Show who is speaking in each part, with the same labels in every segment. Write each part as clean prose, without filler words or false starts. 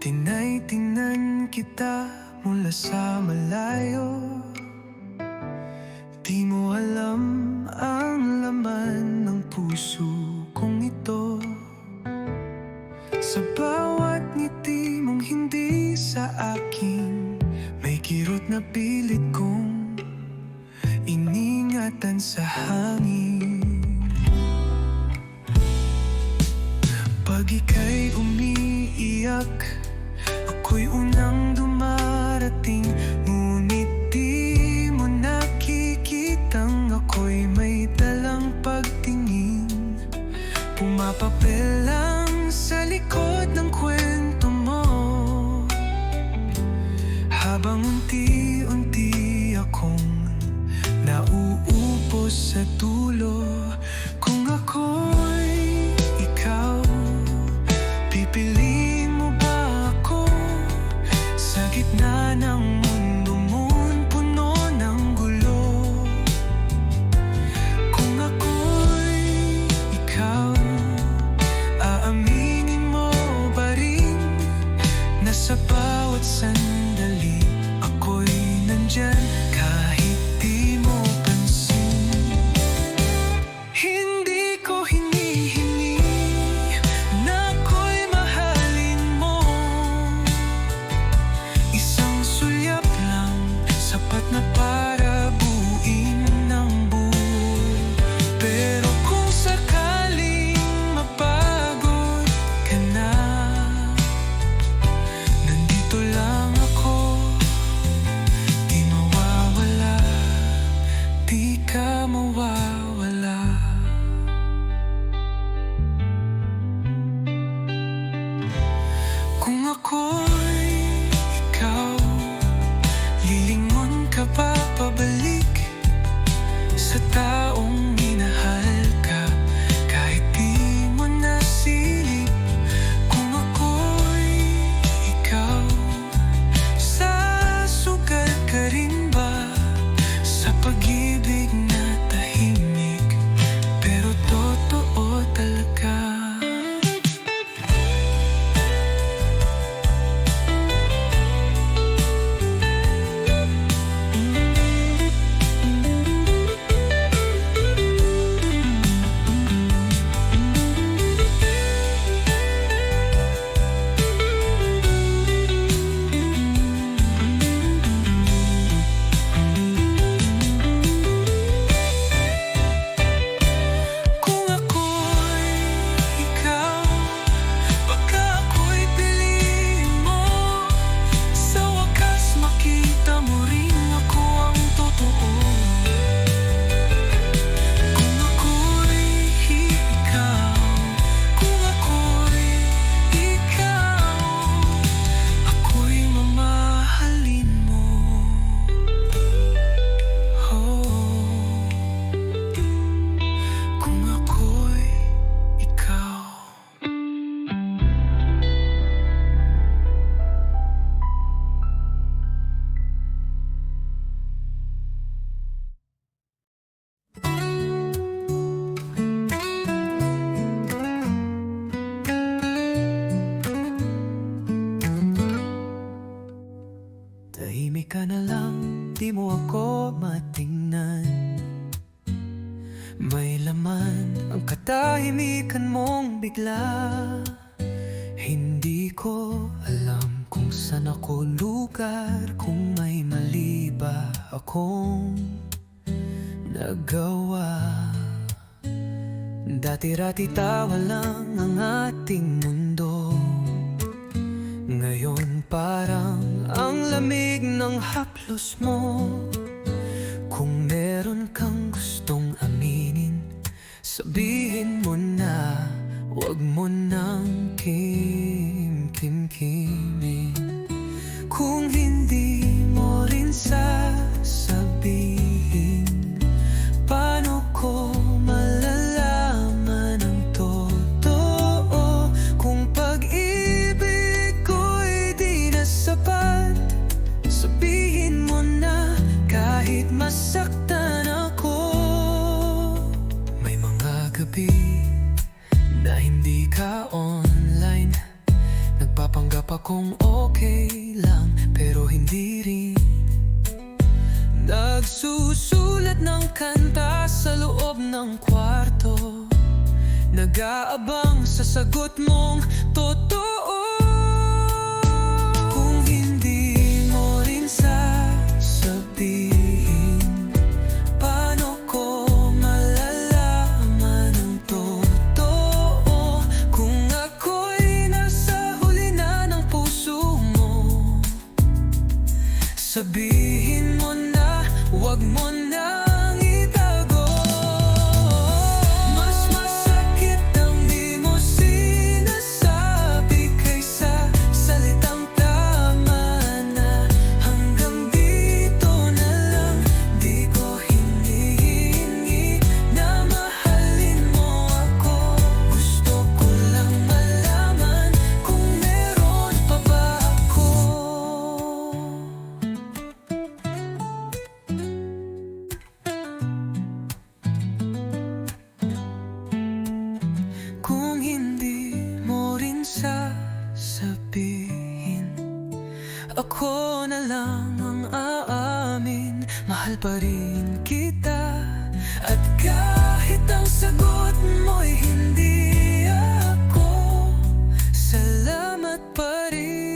Speaker 1: Tinay-tingnan kita mula sa malayo. Di mo alam ang laman ng puso kong ito. Sa bawat ngiti mong hindi sa akin, may kirot na pilit kong iningatan sa hangin. Pag ika'y umiiyak, ako'y unang dumarating. Ngunit di mo nakikitang ako'y may dalang pagtingin. Pumapapel lang sa likod ng kwento mo, habang unti-unti akong nauupos sa dulo. Kung ako'y ikaw, pipiliin mo ba ako sa gitna ng mundo mo'n puno ng gulo? Kung ako'y ikaw, aaminin mo ba rin na sa bawat sandali ako'y nandyan kahit di mo pansin? Hindi ko hinihingi na ako'y mahalin mo. Isang sulyap lang, sapat na para buuin ng buo. Pero kung sakaling mapagod ka na, nandito lang ako. Di mawawala, di ka mawawala. Kung ako'y ikaw, lilingon ka ba pabalik sa taong minahal ka kahit di mo nasilip? Kung ako'y ikaw, sasugal ka rin ba sa pag-ibig na tahimik pero totoo talaga? Kung ako'y ikaw, baka ako'y piliin mo. Sa wakas makita mo rin ako ang totoo. Kung ako'y ikaw, kung ako'y ikaw, ako'y mamahalin mo. Kung ako'y ikaw. Tahimik ka na lang, di mo ako matingnan. May laman ang katahimikan mong bigla. Hindi ko alam kung saan ako lugar, kung may mali ba akong nagawa. Dati-rati tawa lang ang ating mundo, ngayon parang ang lamig ng haplos mo. Kung meron kang gustong aminin, sabihin mo na, wag mo nang kimkimin. Kung hindi mo rin sasabihin, paano ko malalaman ang totoo? Kung pag-ibig ko'y di na sapat, sabihin mo na kahit masaktan ako. May mga gabi na hindi ka online, nagpapanggap pa kung okay lang, pero hindi rin. Nagsusulat ng kanta sa loob ng kwarto, nag-aabang sa sagot mong totoo. Kung hindi mo rin sasabihin, paano ko malalaman ang totoo? Kung ako'y nasa huli na ng puso mo, sabihin mo na, huwag mo nang itago. Mas masakit ang di mo sinasabi kaysa salitang tama na hanggang dito na lang. Di ko hinihingi na mahalin mo ako. Gusto ko lang malaman kung meron pa ba ako. Kung hindi mo rin sasabihin, ako na lang ang aamin. Mahal pa rin kita, at kahit ang sagot mo'y hindi ako, salamat pa rin,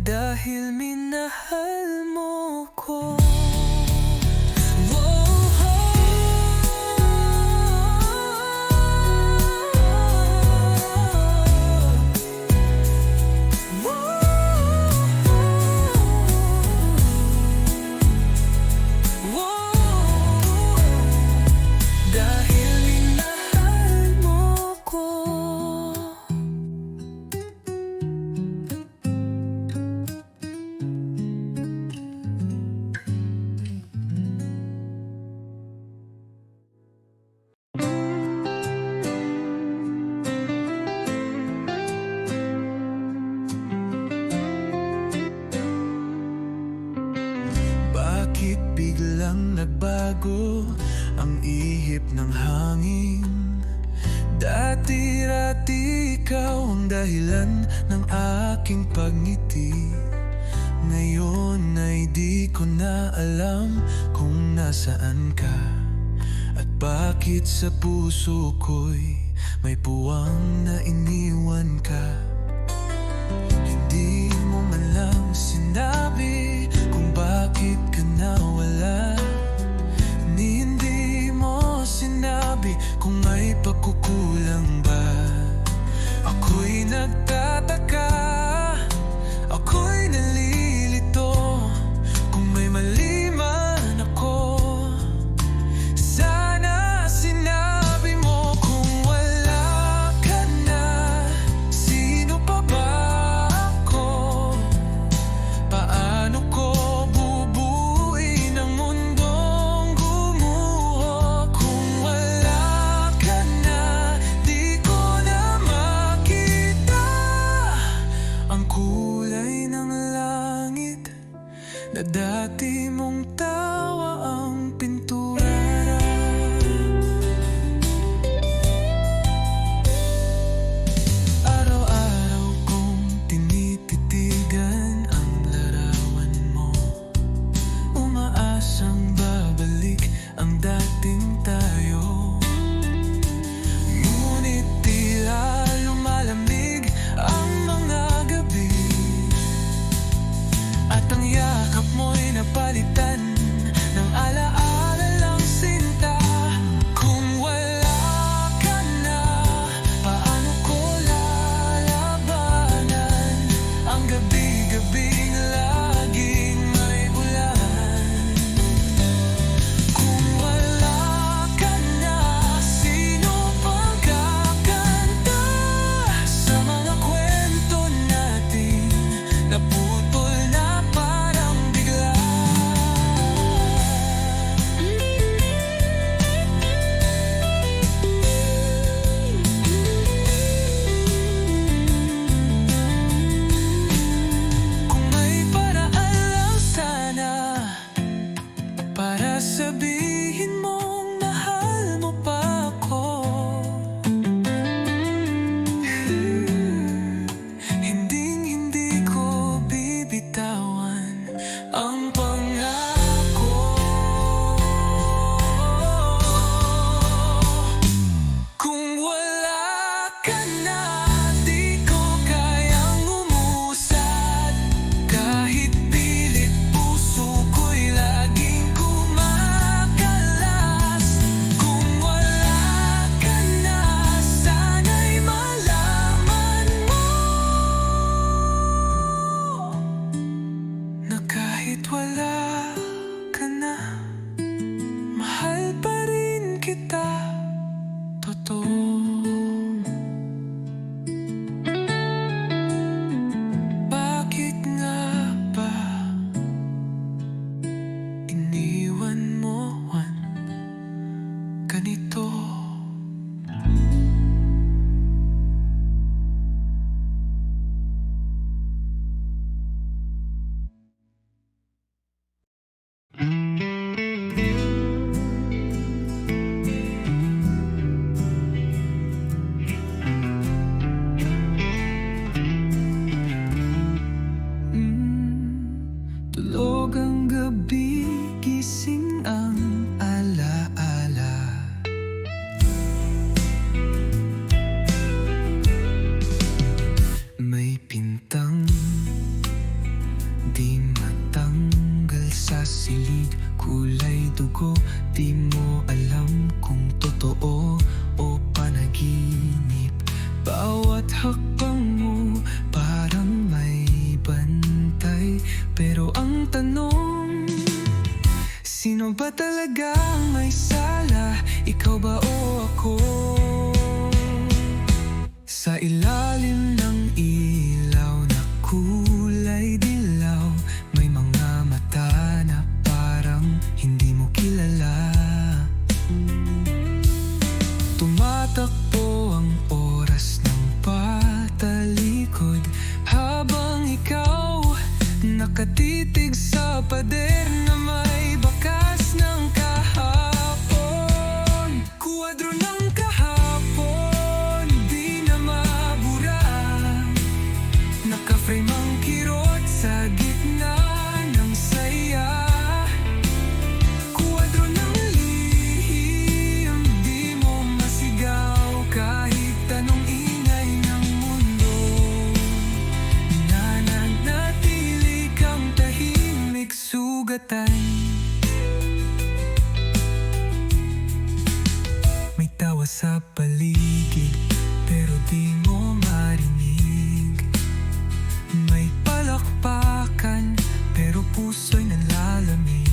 Speaker 1: dahil minahal mo ko. Dahil minahal mo ko. Bakit biglang nagbago ang ihip ng hangin? Dati-rati ikaw ang dahilan ng aking pagngiti. Ngayon ay di ko na alam kung nasaan ka, at bakit sa puso ko'y may puwang na iniwan ka. Hindi mo man lang sinabi kung bakit ka nawala, ni hindi mo sinabi kung may pagkukulang ba. Ako'y nagtataka, ako'y nalilito, kung may mali man ako. Sana sinabi mo kung wala ka na, sino pa ba ako? Paano ko bubuuin ang mundong gumuho? Kung wala ka na, di ko na makita ang kulay ng langit na dati mong tawa ang pintura. Araw-araw kong tinititigan ang larawan mo, umaasang babalik ang dating tayo. Ngunit tila lumalamig ang mga gabi, at ang yakap mo'y napalitan Sino ba talaga ang may sala? Ikaw ba o ako? Sa ilalim ng ilaw na kulay dilaw, may mga mata na parang hindi mo kilala. Tumatakbo ang oras ng patalikod, habang ikaw nakatitig sa pader na may bakas ng kahapon. Kuwadro ng kahapon, di na mabura. Naka-frame ang kirot sa gitna ng saya. Kuwadro ng lihim, di mo masigaw kahit anong ingay ng mundo. Nananatili kang tahimik, sugatan. May tawa sa paligid, pero di mo marinig. May palakpakan, pero puso'y nalalamig.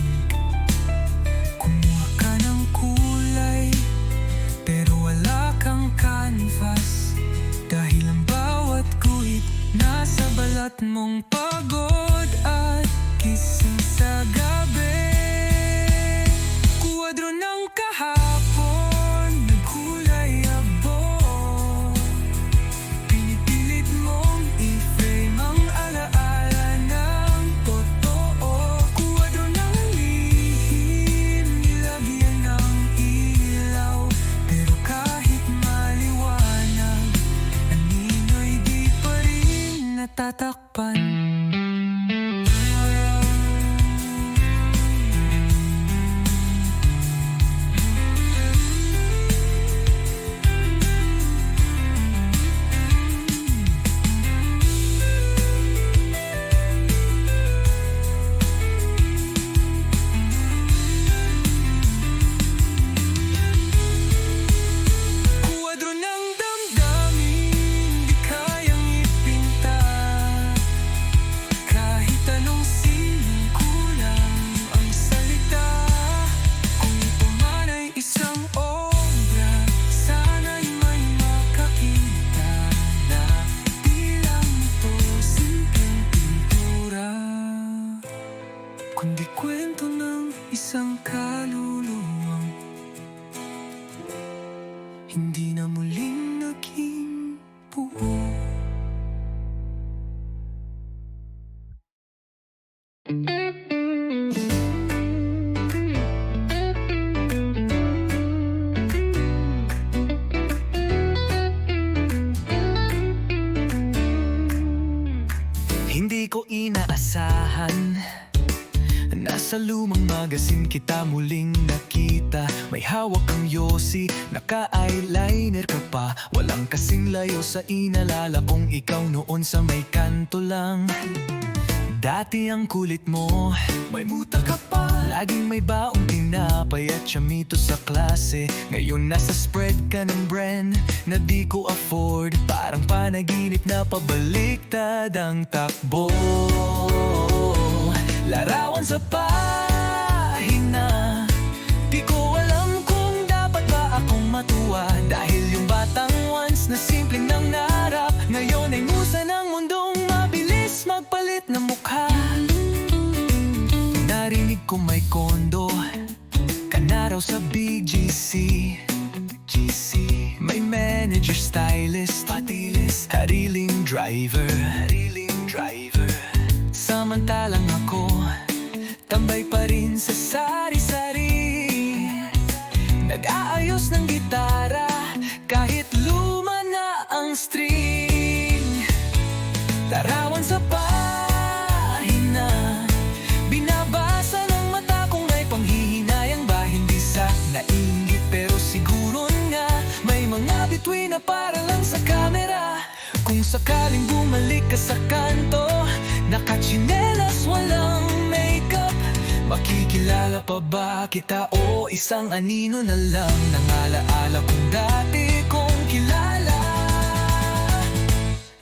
Speaker 1: Kumuha ka ng kulay, pero wala kang canvas. Dahil ang bawat guhit nasa balat mong pagod at gising sa gabi. Kuwadro ng kahapon, nagkulay abo. Pinipilit mong i-frame ang alaala ng totoo. Kuwadro ng lihim, nilagyan ng ilaw. Pero kahit maliwanag, anino'y di pa rin natatakpan. Kuwadro ng damdamin, di kayang ipinta. Kahit anong sining kulang ang salita. Kung ito man ay isang obra, sana'y may makakita na di lang ito simpleng pintura, kundi kwento ng isang kaluluwang hindi na muling naging buo. Hindi ko inaasahan, nasa lumang magasin kita muling nakita. May hawak kang yosi, naka-eyeliner ka pa. Walang kasing layo sa inalala kong ikaw noon sa may kanto lang. Dati ang kulit mo, may muta ka pa. Laging may baong tinapay at chamito sa klase. Ngayon nasa spread ka ng brand na di ko afford. Parang panaginip na pabaliktad ang takbo. Larawan sa pahina, di ko alam kung dapat ba akong matuwa. Dahil yung batang once na simpleng nangarap, ngayon ay musa ng mundong mabilis magpalit na mukha. Narinig ko may kondo ka na raw sa Big GC. May manager, stylist, patilis, hariling driver. Samantalang ako, tambay pa rin sa sari-sari. Nag-aayos ng gitara kahit luma na ang string. Larawan sa pahina, binabasa ng mata kung may panghihinayang ba. Hindi sa nainggit pero siguro nga may mga bituin na para lang sa camera. Kung sakaling bumalik ka sa kanto, nakachinelas, walang makeup, makikilala pa ba kita o isang anino na lang ng alaala kung dati kong kilala.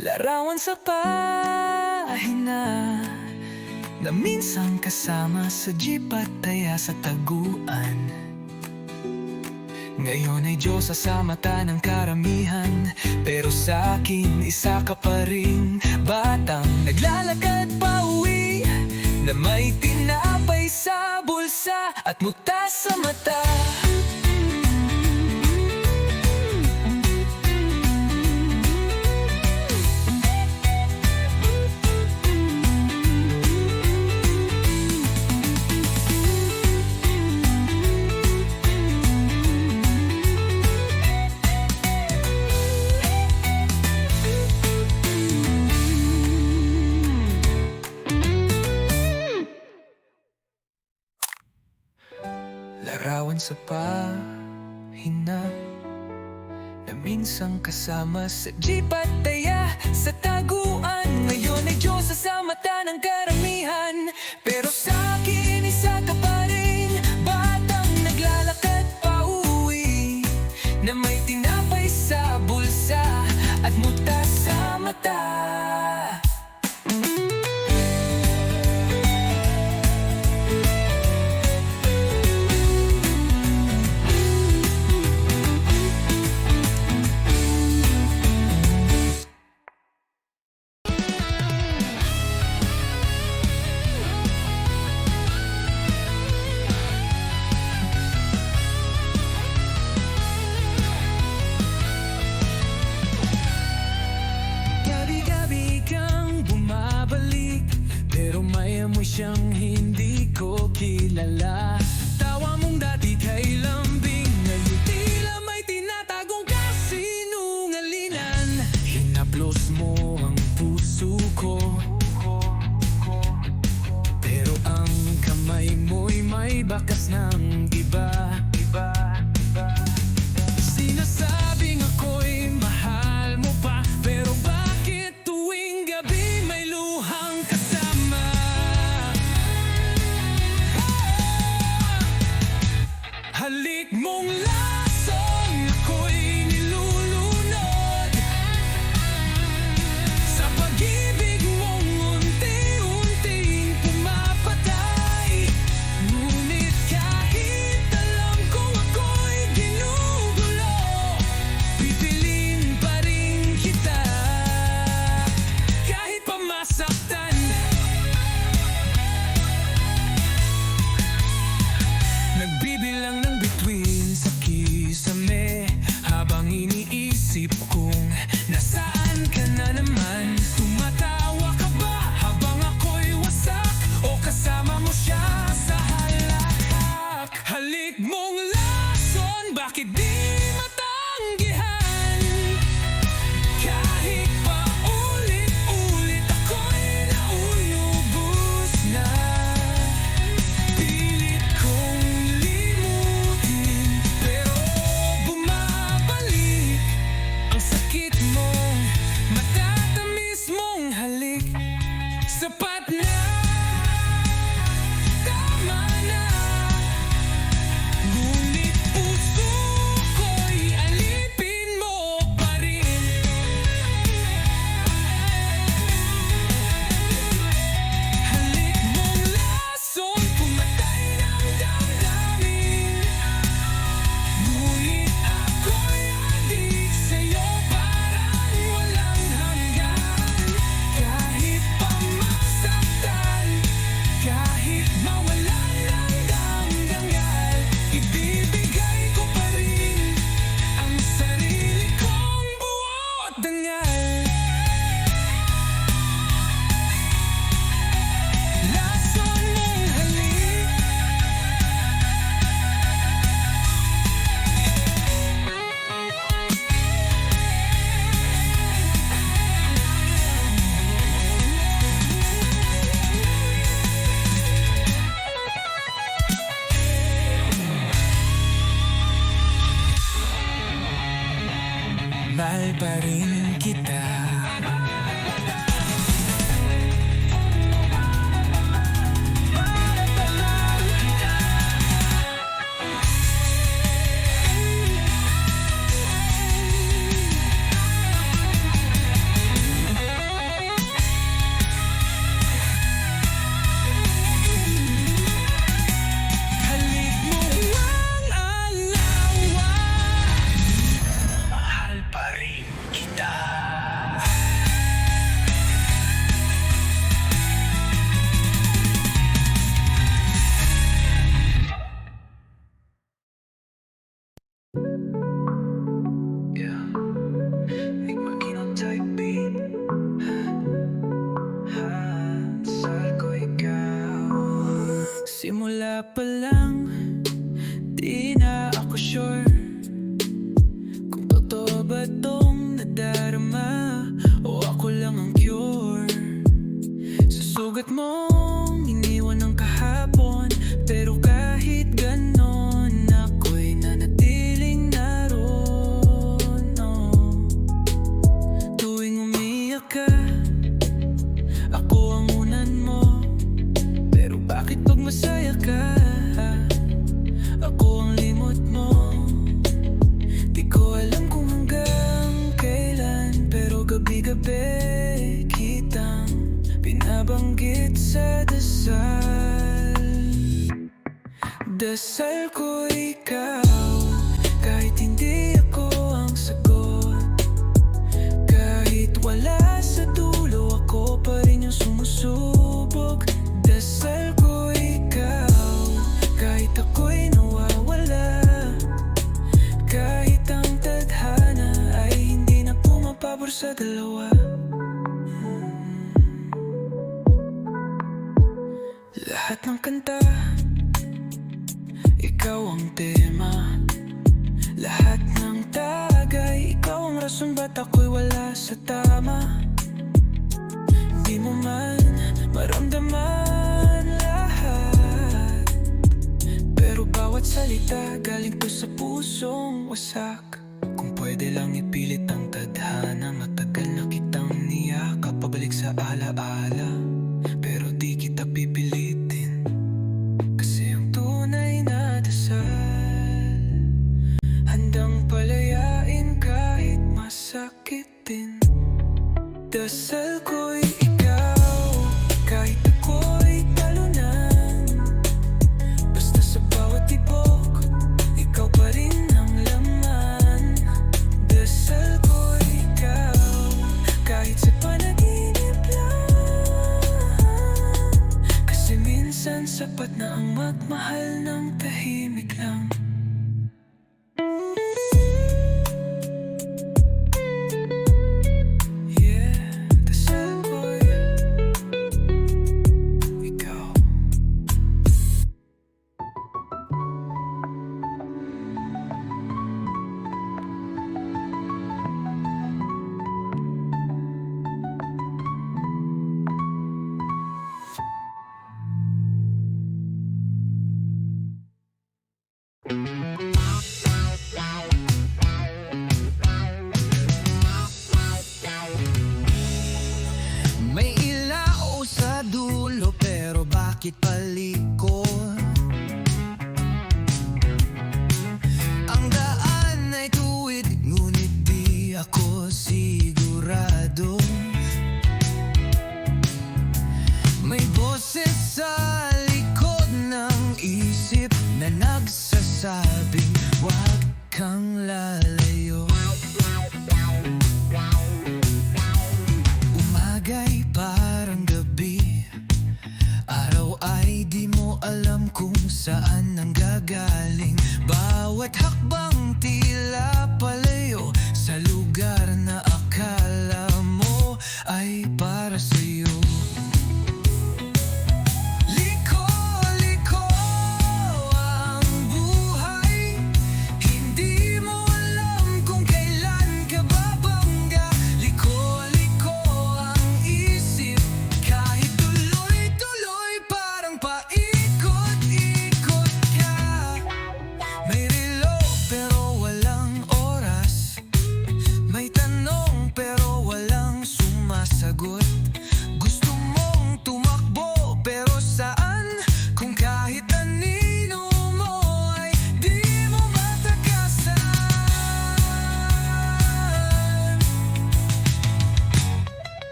Speaker 1: Larawan sa pahina, na minsan kasama sa jeep at taya sa taguan. Ngayon ay Diyosa sa mata ng karamihan, pero sa akin isa ka pa rin batang naglalakad pa uwi, na may tinapay sa bulsa at muta sa mata. Larawan sa pahina, na minsang kasama sa jeep at taya sa taguan. Ngayon ay Diyosa sa mata ng karamihan, pero sa akin isa ka pa rin batang naglalakad pa uwi, na may tinapay sa bulsa at muta sa mata. Siyang hindi ko kilala. Tawa mong dati kay lambing, ngayon tila may tinatagong kasinungalingan. Hinaplos mo ang puso ko, pero ang kamay mo'y may bakas ng iba. Sinasabing ako'y mahal mo pa, pero bakit tuwing gabi may luhang kasama? Halik mong lason, ako'y nilulunod sa pag-ibig mong unti-unting pumapatay. Ngunit kahit alam kong ako'y ginugulo, pipiliin pa rin kita kahit pa masaktan. Nagbibilang ng bituin sa kisame, habang iniisip kong nasaan ka na naman. Tumatawa ka ba habang ako'y wasak, o kasama mo siya sa halakak? Halik mong lason, bakit di matanggihan? Kahit pa ulit-ulit ako'y naulubos na, pilit kong pero bumabalik ang sakit mong matatamis mong halik. Sapat na, tama na, ngunit puso ko'y alipin mo pa rin. Halik mong lason, pumatay ng damdamin. Ngunit ako'y adik sa'yo, parang walang hanggan. Kahit pa masaktan, kahit mawalan ng damdangal, ibibigay ko pa rin ang sarili kong buo at dangal. Lason mong halik, mahal pa rin kita. Kaya palang di na ako sure kung totoo ba tong nadarama o ako lang ang cure sa sugat mong iniwan ng kahapon. Pero kahit ganon, ako'y nanatiling naroon, oh. Tuwing umiyak ka, ako ang unan mo. Pero bakit pag masaya ka, ako ang limot mo? Di ko alam kung hanggang kailan, pero gabi-gabi kitang binabanggit sa dasal. Dasal ko ikaw, kahit hindi ako ang sagot. Kahit wala sa dulo, ako pa rin yung sumusubok. Dasal ko ikaw, kahit ako'y nawawala. Kahit ang tadhana ay hindi na pumapabor sa dalawa. Lahat ng kanta, ikaw ang tema. Lahat ng tagay, ikaw ang rason ba't ako'y wala sa tama. Di mo man maramdaman lahat, pero bawat salita galing to sa pusong wasak. Kung pwede lang ipilit ang tadhana, matagal na kitang niyakap pabalik sa alaala. Pero di kita pipilitin, kasi ang tunay na dasal handang palayain kahit masakitin. Dasal ko'y ikaw, kahit ako'y talunan. Basta sa bawat tibok, ikaw pa rin ang laman. Dasal ko'y ikaw, kahit sa panaginip lang. Kasi minsan sapat na ang magmahal ng tahimik lang. May ilaw sa dulo, pero bakit palikot? Ang daan ay tuwid, ngunit di ako sigurado. May boses sa likod ng isip na nagsasabing huwag kang lalayo. Umaga'y parang gabi, araw ay di mo alam kung saan nanggagaling. Bawat hakbang tila palayo sa lugar na akala mo ay para sa'yo. Liko ang buhay, hindi mo alam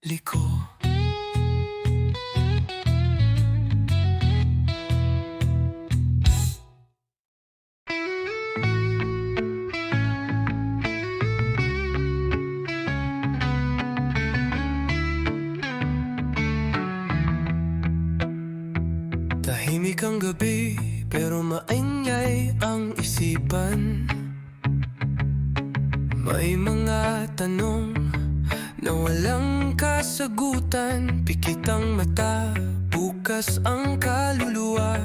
Speaker 1: liko. Tahimik ang gabi, pero maingay ang isipan. May mga tanong na walang kasagutan. Pikit ang mata, bukas ang kaluluwa.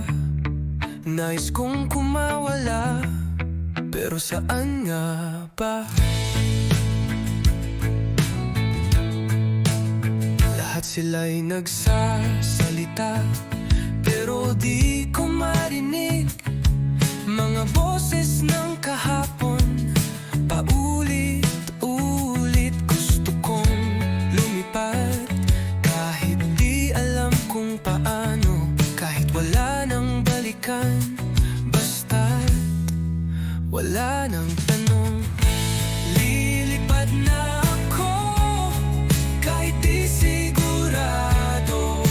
Speaker 1: Nais kong kumawala, pero saan nga ba? Lahat sila'y nagsasalita, pero di ko marinig mga boses ng kahapon. Paulit-ulit gusto kong lumipad, kahit di alam kung paano, kahit wala nang balikan, basta't wala nang tanong. Lilipad na ako, kahit di sigurado.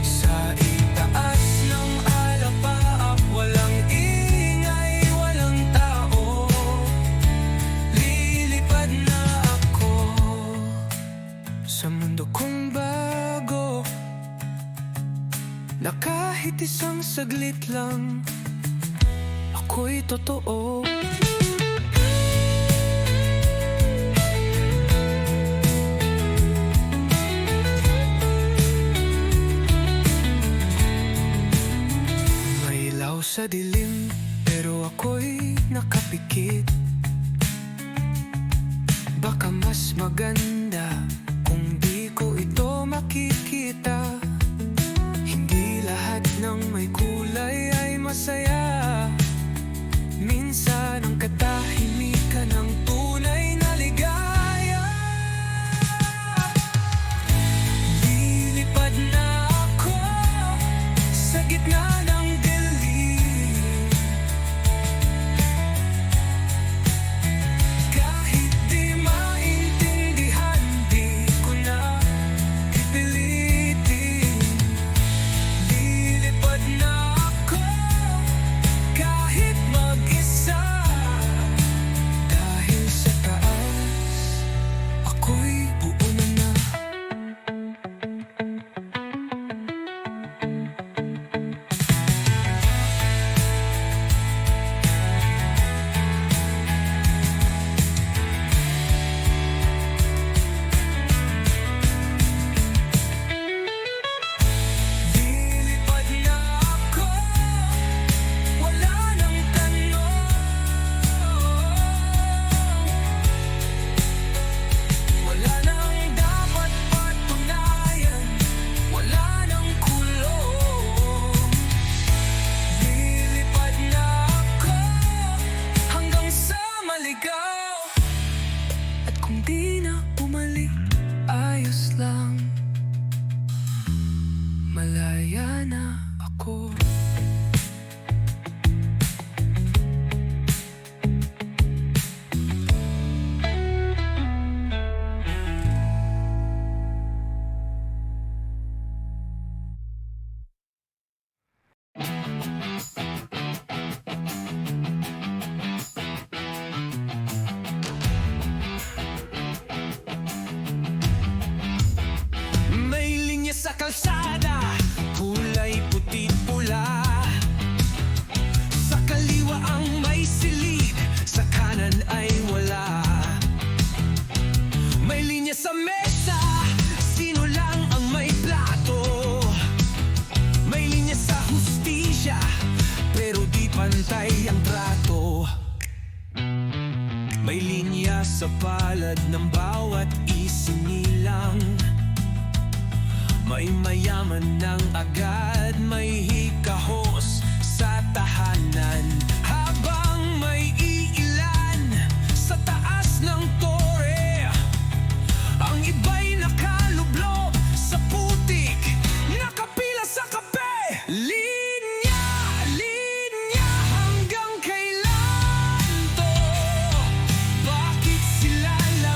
Speaker 1: Sa itaas ng alapaap, walang ingay, walang tao. Lilipad na ako sa mundo kong bago, na kahit isang saglit lang ako'y totoo. May ilaw sa dilim, pero ako'y nakapikit. Baka mas maganda kung di ko ito makikita. Hindi lahat ng may kulay ay masaya. Minsan ang katahimikan ng tunay na ligaya. Lilipad na ako sa gitna ng dilim, kahit di maintindihan, di ko na pipilitin. Lilipad na ako kahit mag-isa, dahil sa taas ako'y buo na. Lilipad na ako, wala nang tanong. Wala nang dapat patunayan, wala nang kulong. Lilipad na ako hanggang sa maligaw. At kung di na bumalik, ayos lang, malaya na ako. May linya sa kalsada, kulay puti-pula. Sa kaliwa ang may silid, sa kanan ay wala. May linya sa mesa, sino lang ang may plato. May linya sa hustisya, pero di pantay ang trato. May linya sa palad ng bawat isinilang. May mayaman ng agad, may hikahos sa tahanan. Habang may iilan sa taas ng tore, ang iba'y nakalublob sa putik, nakapila sa kape. Linya, linya, hanggang kailan to? Bakit sila lang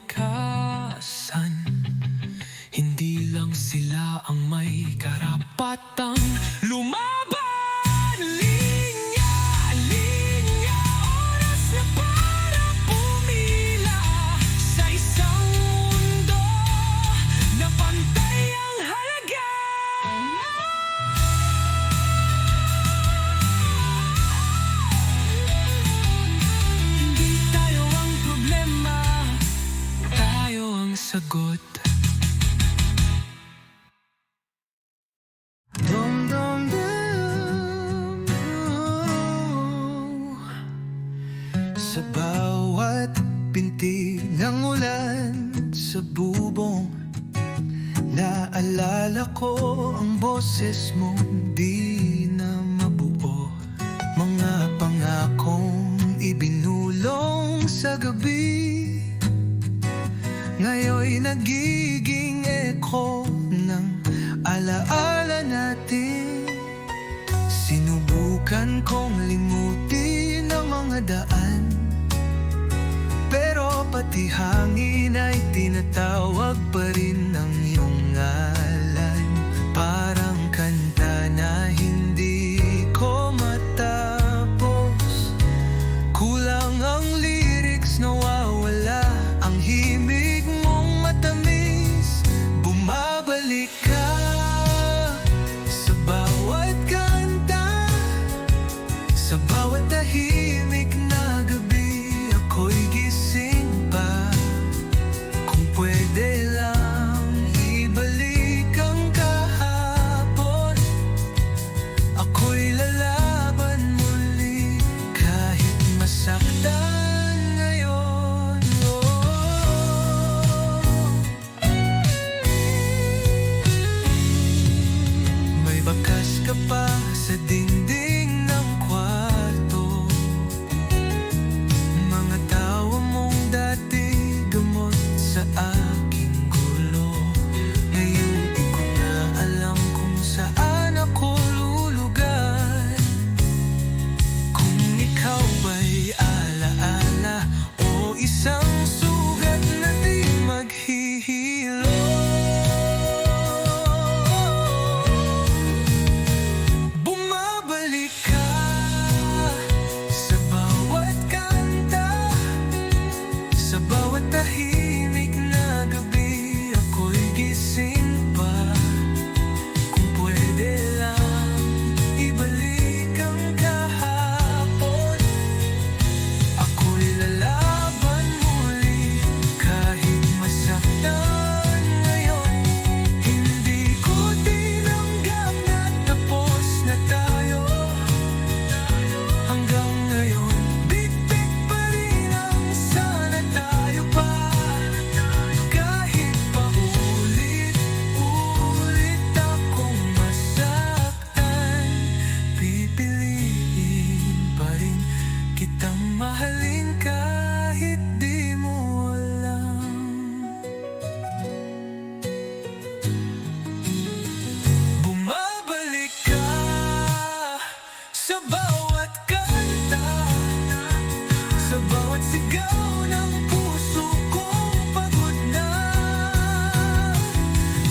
Speaker 1: kinabukasan. Hindi lang sila ang may karapatang lumaban. Linya, linya, oras na para pumila sa isang mundo na pantay ang halaga. Hindi tayo ang problema, tayo ang sagot. Dum dum dum. Sa bawat binti ng ulan sa bubong, naalala ko ang boses mo di na mabuo. Mga pangakong ibinulong sa gabi, ngayon'y nagiging echo ng alaala natin. Sinubukan kong limutin ang mga daan, pero pati hangin ay tinatawag pa rin ang iyong ngalan. Parang kanta na hindi ko matapos, kulang ang lyrics, nawawala ang himig mong matamis. Bumabalik ka sa bawat kanta, sa bawat tahimik na gabi. Ako'y gising pa, kung pwede lang ibalik ang kahapon. Ako'y lalaban muli kahit masaktan ngayon. May bakas ka pa sa dingding ng kwarto, mga tawa mong dati gamot sa aking gulo. Ngayon di ko na alam kung saan ako lulugar, kung ikaw ba'y alaala o isang sugat na di maghihilo. Bumabalik ka sa bawat kanta, sa bawat tahimik na gabi. Ako'y gising pa, kung pwede lang ibalik ang kahapon. Ako'y lalaban muli kahit masaktan ngayon. Hindi ko tinanggap na tapos na tayo. Hanggang ngayon, bit-bit pa rin ang sana tayo pa. Kahit pa ulit-ulit akong masaktan, pipiliin pa rin kitang mahalin kahit di mo alam. Bumabalik ka sa bawat kanta, sa bawat sigaw ng puso kong pagod na.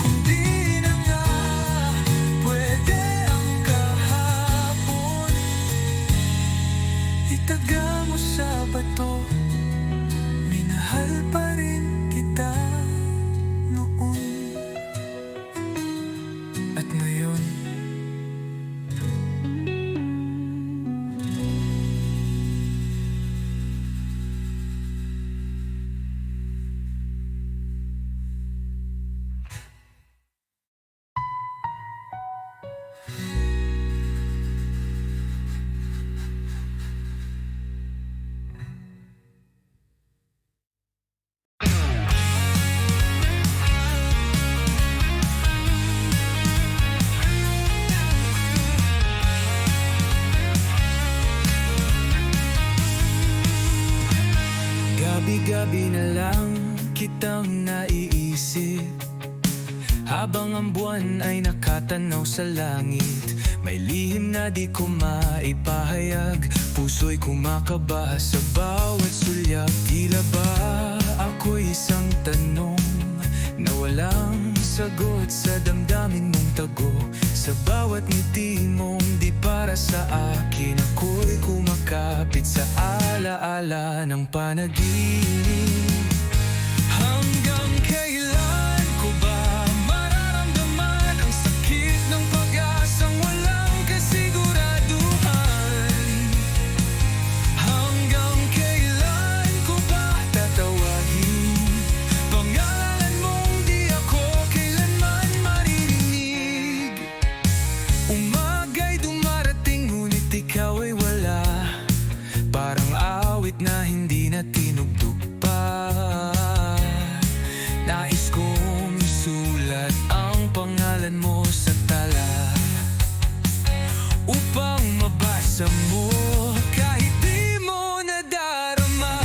Speaker 1: Kung di na nga pwede ang kahapon, itaga mo sa bato. Minahal pa rin kita noon at ngayon. Gabi-gabi na lang kitang naiisip, habang ang buwan ay nakatanaw sa langit. May lihim na di ko maipahayag, puso'y kumakaba sa bawat sulyap. Tila ba ako ako'y isang tanong na walang sagot sa damdamin mong tago. Sa bawat ngiti mong di para sa akin, ako'y kumakapit sa alaala ng panaginip. Hanggang kailan ko ba mararamdaman ang sakit ng pag-asang walang kasiguraduhan? Hanggang kailan ko ba tatawahin pangalan mong di ako kailanman maririnig? Umaga'y dumarating ngunit ikaw ay wala, parang awit na hindi na tinugtog pa. Nais kong isulat ang pangalan mo sa tala upang mabasa mo kahit di mo nadarama.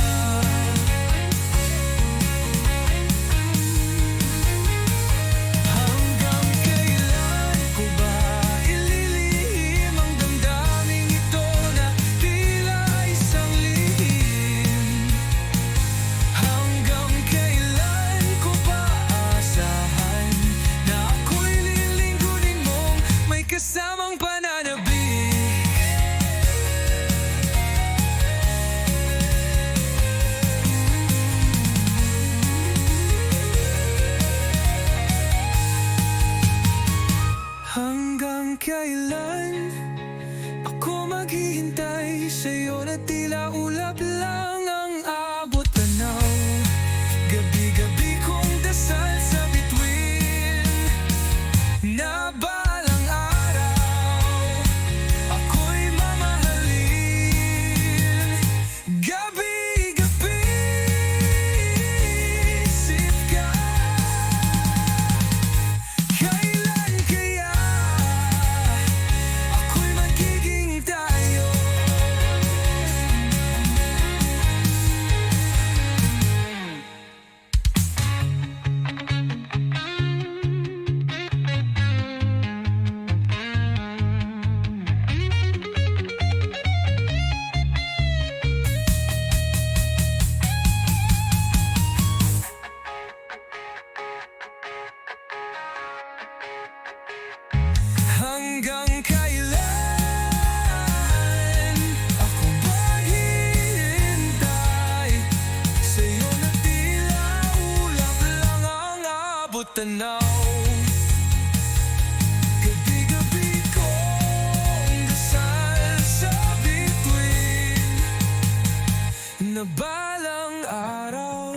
Speaker 1: Hanggang kailan ko ba ililihim ang damdaming ito na tila isang lihim? Hanggang kailan ko ba aasahan na ako'y lilingkunin mong may kasamang pananabik? Hanggang kailan ako maghihintay sa'yo na tila ulap lang ang abot tanaw? Gabi-gabi kong dasal sa bituin na balang araw ako'y mamahalin. Gabi-gabi isip ka, kailan kaya ako'y magiging tayo? Hanggang kailan ako maghihintay sa'yo na tila ulap lang ang abot tanaw? Gabi-gabi kong dasal sa bituin na balang araw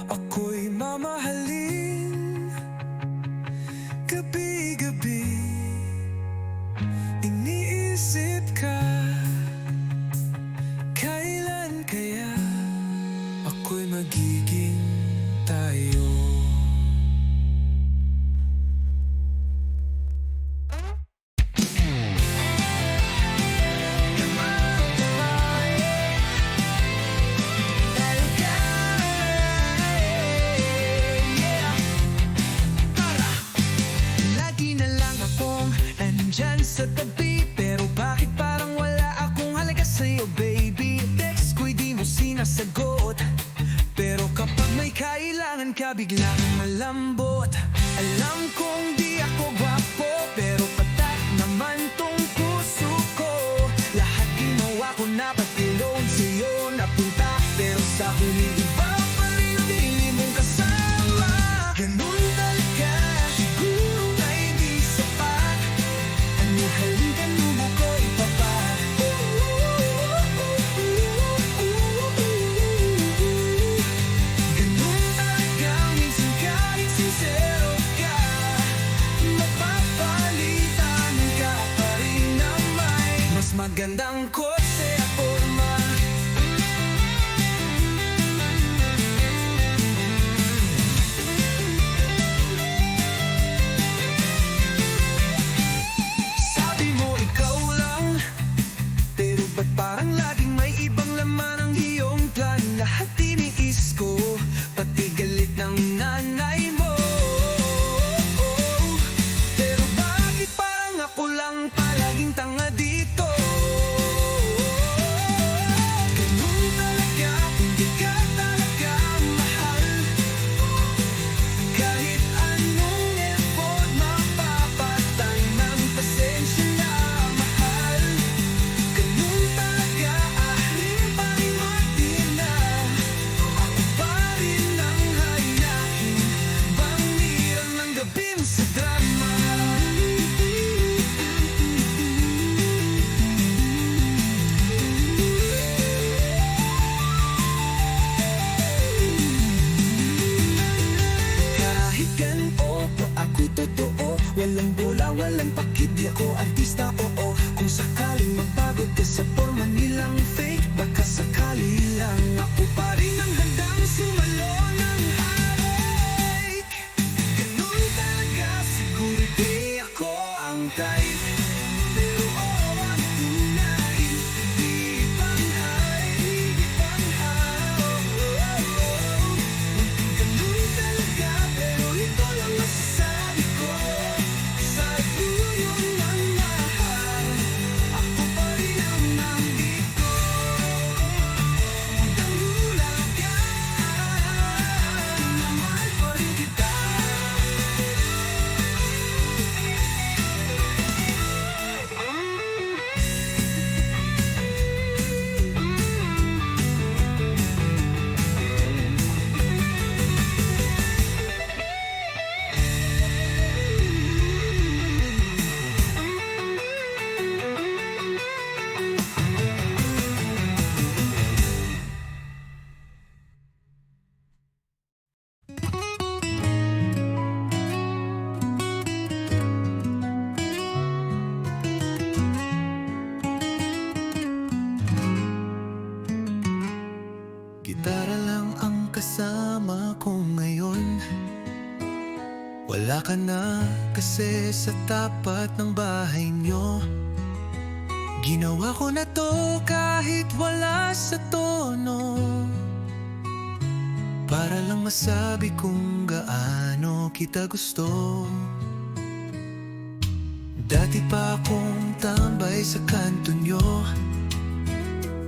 Speaker 1: ako'y mamahalin. Gabi-gabi iniisip ka, kailan kaya ako'y magiging tayo? Lagi na lang akong andyan sa tabi, pero bakit parang wala akong halaga sa'yo, baby? Text ko'y di mo sinasagot, pero kapag may kailangan ka biglang malambot. Alam kong di ako gwapo, pero patak naman tong puso ko. Lahat ginawa ko na pati loan sa'yo napunta, pero sa huli iba pa rin ang pinili mong kasama. Ganun talaga, siguro na hindi sapat. Ano halikan mo ko ipapa? Ganun talaga, minsan kahit sincero ka, mapapalitan ka pa rin na may mas magandang kotse at forma. Sabi mo ikaw lang, pero ba't parang laging may ibang laman ang iyong plan? Lahat tiniis ko, pati galit ng nanay mo. Pero bakit parang ako lang palaging tanga dito? ako artista, oo. Kung sakaling magbago ka sa forma nilang fake, baka sakali lang ako pa rin ang handang sumalo ng halik. Ganun talaga, siguro di ako ang type, pero oo ang tunay. Di panghay, di panghay. Munting ganun talaga, pero ito lang masasabi ko. Sa dulo ng mahal, ako pa rin ang nandito. Damulag ka, mahal pa rin kita. Gitara lang ang kasama ko ngayon. Wala ka na kasi sa tapat ng bahay nyo. Ginawa ko na to kahit wala sa tono, para lang masabi kung gaano kita gusto. Dati pa akong tambay sa kanto nyo,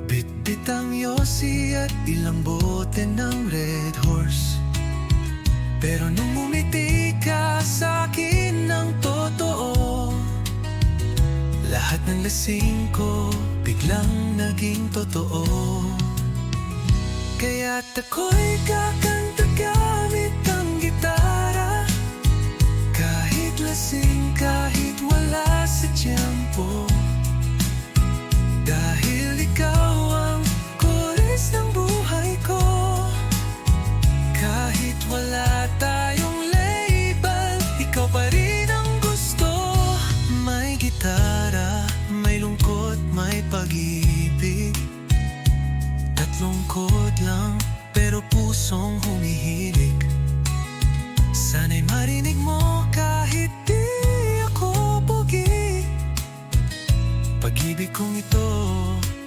Speaker 1: bitbit ang yosi at ilang bote ng Red Horse. Pero nung umiti ka sa'kin ng totoo, lahat ng lasing ko biglang naging totoo. Kaya't ako'y kakanta gamit ang gitara, kahit lasing, kahit wala sa tiyempo. Dahil ikaw ang kores ng buhay ko, kahit wala tayong label, ikaw pa rin ang gusto. May gitara, may lungkot, may pag-ibig. Tatlong chord lang, pero pusong humihilig. Sana'y marinig mo kahit di ako pogi. Pag-ibig kong ito,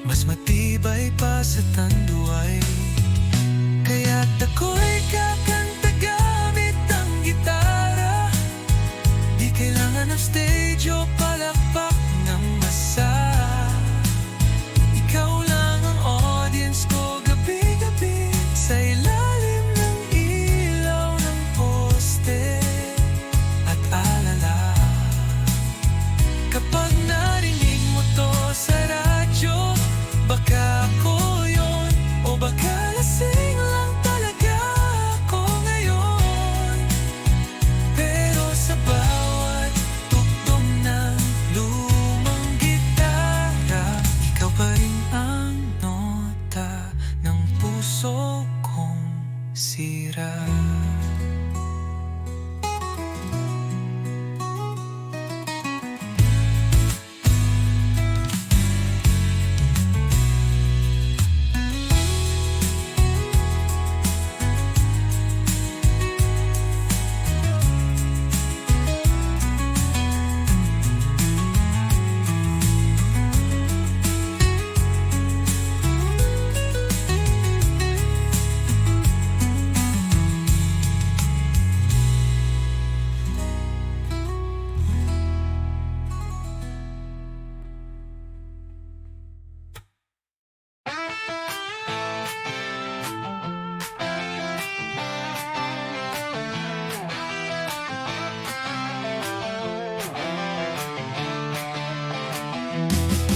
Speaker 1: mas matibay pa sa tanduay. Kaya't ako'y kakanta gamit ang gitara, di kailangan ng stage o palakpak ng masa. Ikaw lang ang audience ko gabi-gabi, sa ilalim ng ilaw ng poste at alala. Kapag narinig mo to sa radyo, baka ako yun, o baka lasing lang talaga ako ngayon. Pero sa bawat tugtog ng lumang gitara, ikaw pa rin ang nota ng puso kong sira.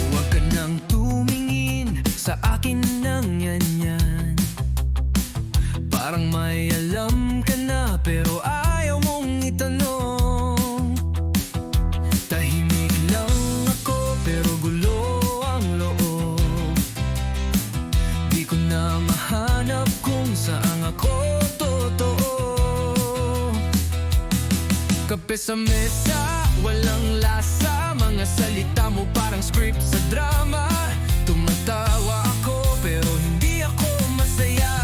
Speaker 1: Huwag ka nang tumingin sa akin ng yan-yan. Parang may alam ka na pero ayaw mong itanong. Tahimik lang ako pero gulo ang loob. Di ko na mahanap kung saan ako totoo. Kape sa mesa, walang lasa, mga mga salita mo parang script sa drama. Tumatawa ako pero hindi ako masaya.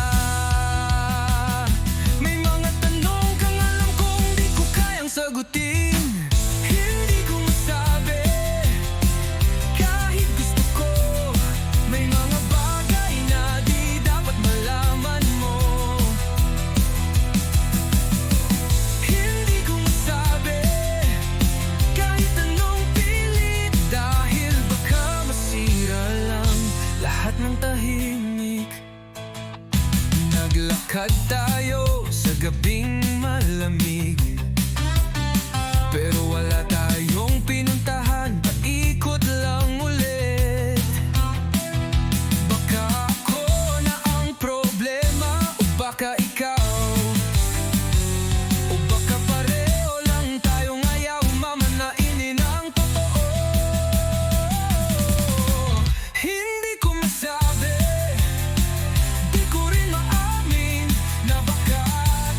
Speaker 1: May mga tanong kang alam kong di ko kayang sagutin. Hindi ko masabi kahit gusto ko. May mga bagay na di dapat malaman mo. Hindi ko masabi kahit anong pilit, dahil baka masira lang lahat ng tahimik. Naglakad tayo sa gabing malamig, pero wala tayong pinuntahan, paikot lang ulit. Baka ako na ang problema, o baka ikaw, o baka pareho lang tayong ayaw mamanainin ang totoo. Hindi ko masabi, di ko rin maamin na baka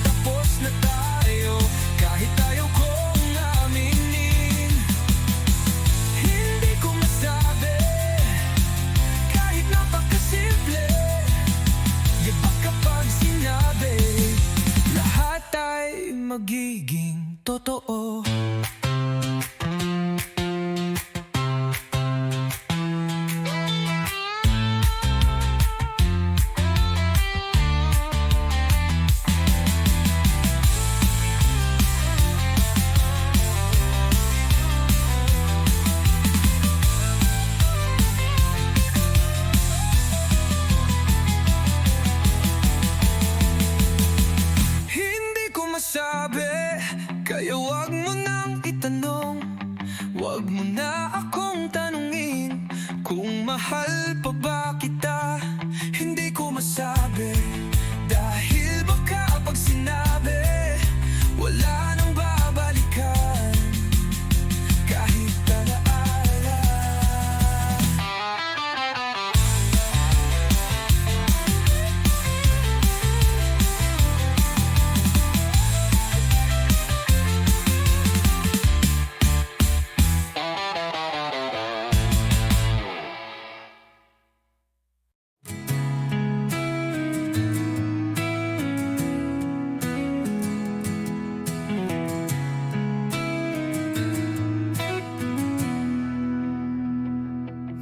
Speaker 1: tapos na tayo kahit ayaw kong aminin. Hindi ko masabi kahit napakasimple, iba kapag sinabi lahat ay magiging totoo. Hindi ko masabi, kaya wag mo nang itanong. Wag mo na akong tanungin kung mahal pa ba kita. Hindi ko masabi, dahil baka pag sinabi wala nang babalikan kahit alaala.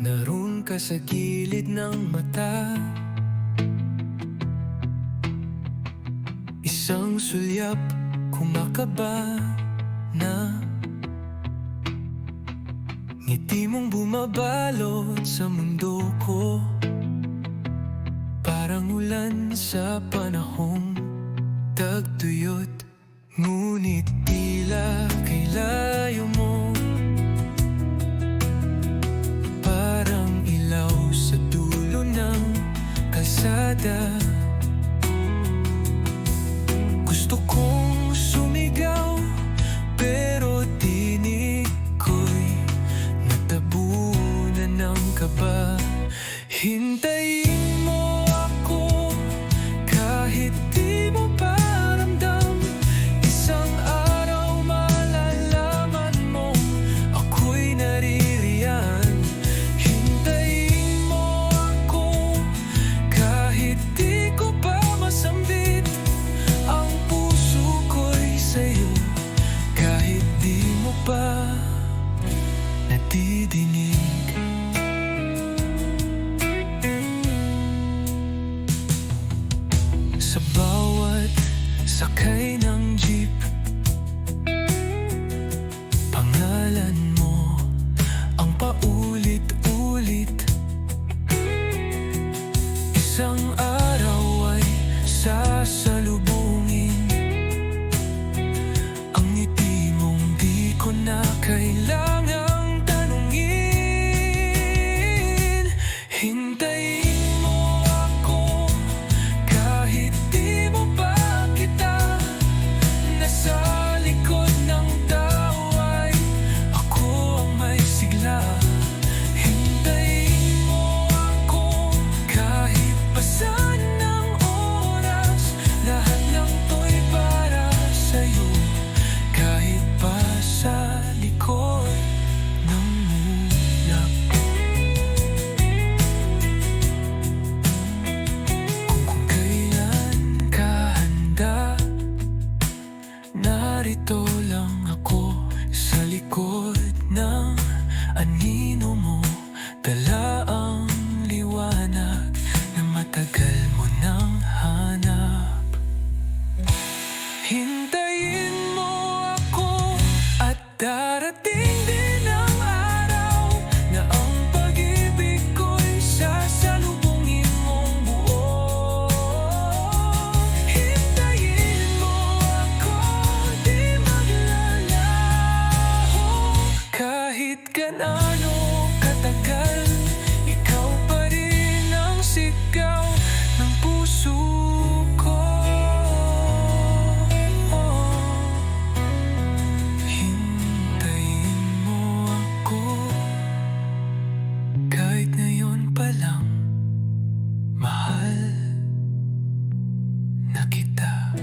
Speaker 1: Naroon ka sa gilid ng mata, isang sulyap kumakaba na ngiti mong bumabalot sa mundo ko, parang ulan sa panahong tagtuyot. Ngunit tila kay layo mo, parang ilaw sa dulo ng kalsada. Gusto kong sumigaw, pero tinig ko'y natabunan ng kaba. Hintayin mo ako kahit di mo pa ramdam. Isang araw malalaman mo ako'y naririyan. Hintayin mo ako kahit di ko pa masambit ang puso ko'y sa'yo, kahit di mo pa nadidinig. Sa bawat sakay ng jeep, pangalan mo ang paulit-ulit. Isang araw ay sasalubungin ang ngiti mong di ko na kailangang tanungin. Hintayin mo ako kahit di mo pa kita Narito lang ako sa likod ng anino mo, dala ang liwanag na matagal mo nang hanap. Hintayin mo ako at darating din ang araw na ang pag-ibig ko'y sasalubungin mong buo. Hintayin mo ako, di maglalaho. Kahit gaano katagal, ikaw pa rin ang sigaw ng puso ko. Hintayin mo ako, kahit ngayon pa lang, mahal na kita.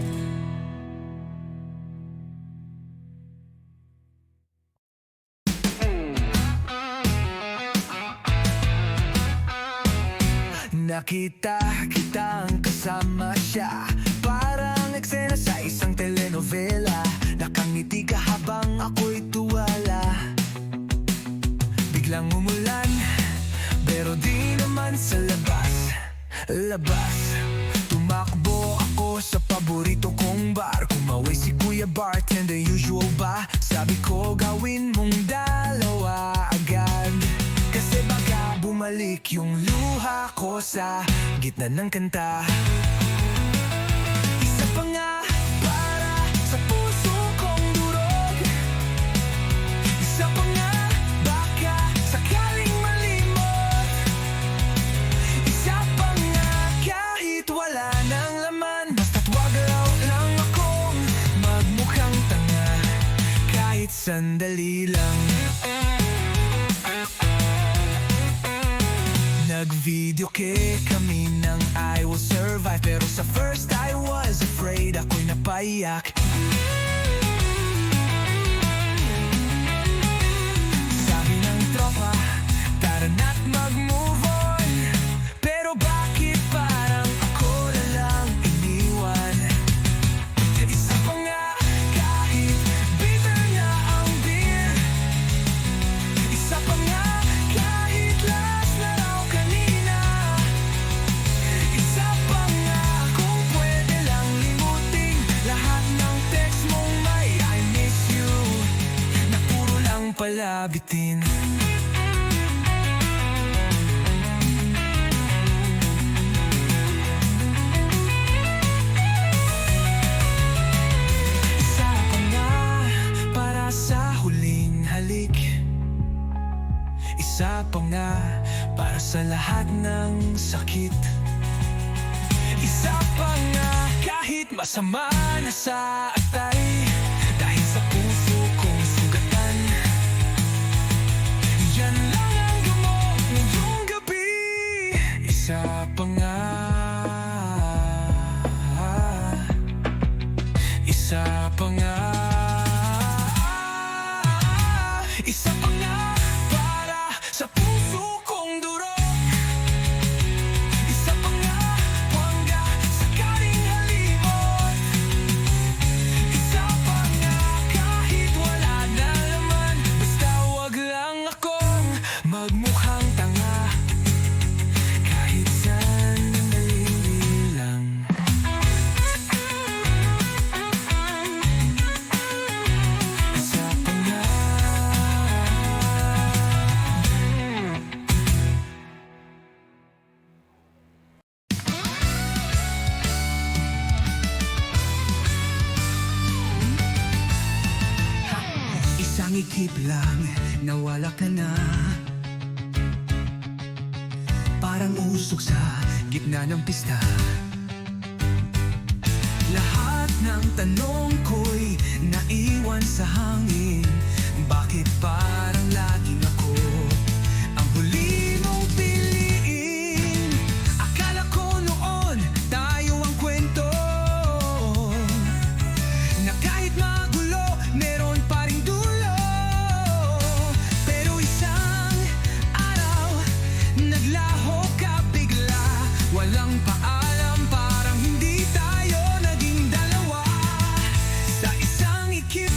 Speaker 1: Nakita kitang kasama siya, parang eksena sa isang telenovela. Nakangiti ka habang ako'y tuwala. Biglang umulan, pero di naman sa labas. Tumakbo ako sa paborito kong bar. Kumaway si Kuya Bartender, usual ba? Sabi ko gawin mong dalawa agad, kasi baka bumalik yung luha ko sa gitna ng kanta. Isa pa nga para sa puso kong durog. Isa pa nga baka sakaling malimot. Isa pa nga kahit wala nang laman, basta't wag raw lang akong magmukhang tanga kahit sandali lang. Nag-video kami ng I Will Survive, pero sa first I was afraid, ako'y napaiyak. Sabi ng tropa, tara na't mag-move on. Pero bakit parang ako na lang iniwan? Isa pa nga kahit bitter na ang beer. Isa pa nga kahit last na raw kanina. Isa pa nga kung pwede lang limutin lahat ng text mong may I miss you, na puro lang pala bitin. Isa pa nga para sa huling halik. Isa pa nga para sa lahat ng sakit. Isa pa nga kahit masama na sa atay, dahil sa puso kong sugatan. Yan lang ang gamot ngayong gabi. Isa pa nga, isa pa nga, isa pa nga para sa puso kong durog. Isa pa nga hangga sakaling halimot. Isa pa nga kahit wala na laman, basta wag lang akong magmukhang tanga kahit sandali lang. Isa pa nga. Isang ikip lang, nawala ka na. Parang usok sa gitna ng pista. Lahat ng tanong ko'y naiwan sa hangin. Bakit parang laging ako ang huli mong piliin? Akala ko noon tayo ang kwento, na kahit magulo, meron pa ring dulo. Pero isang araw, naglaho ka bigla. Walang paalam, parang hindi tayo naging dalawa. Sa isang ikip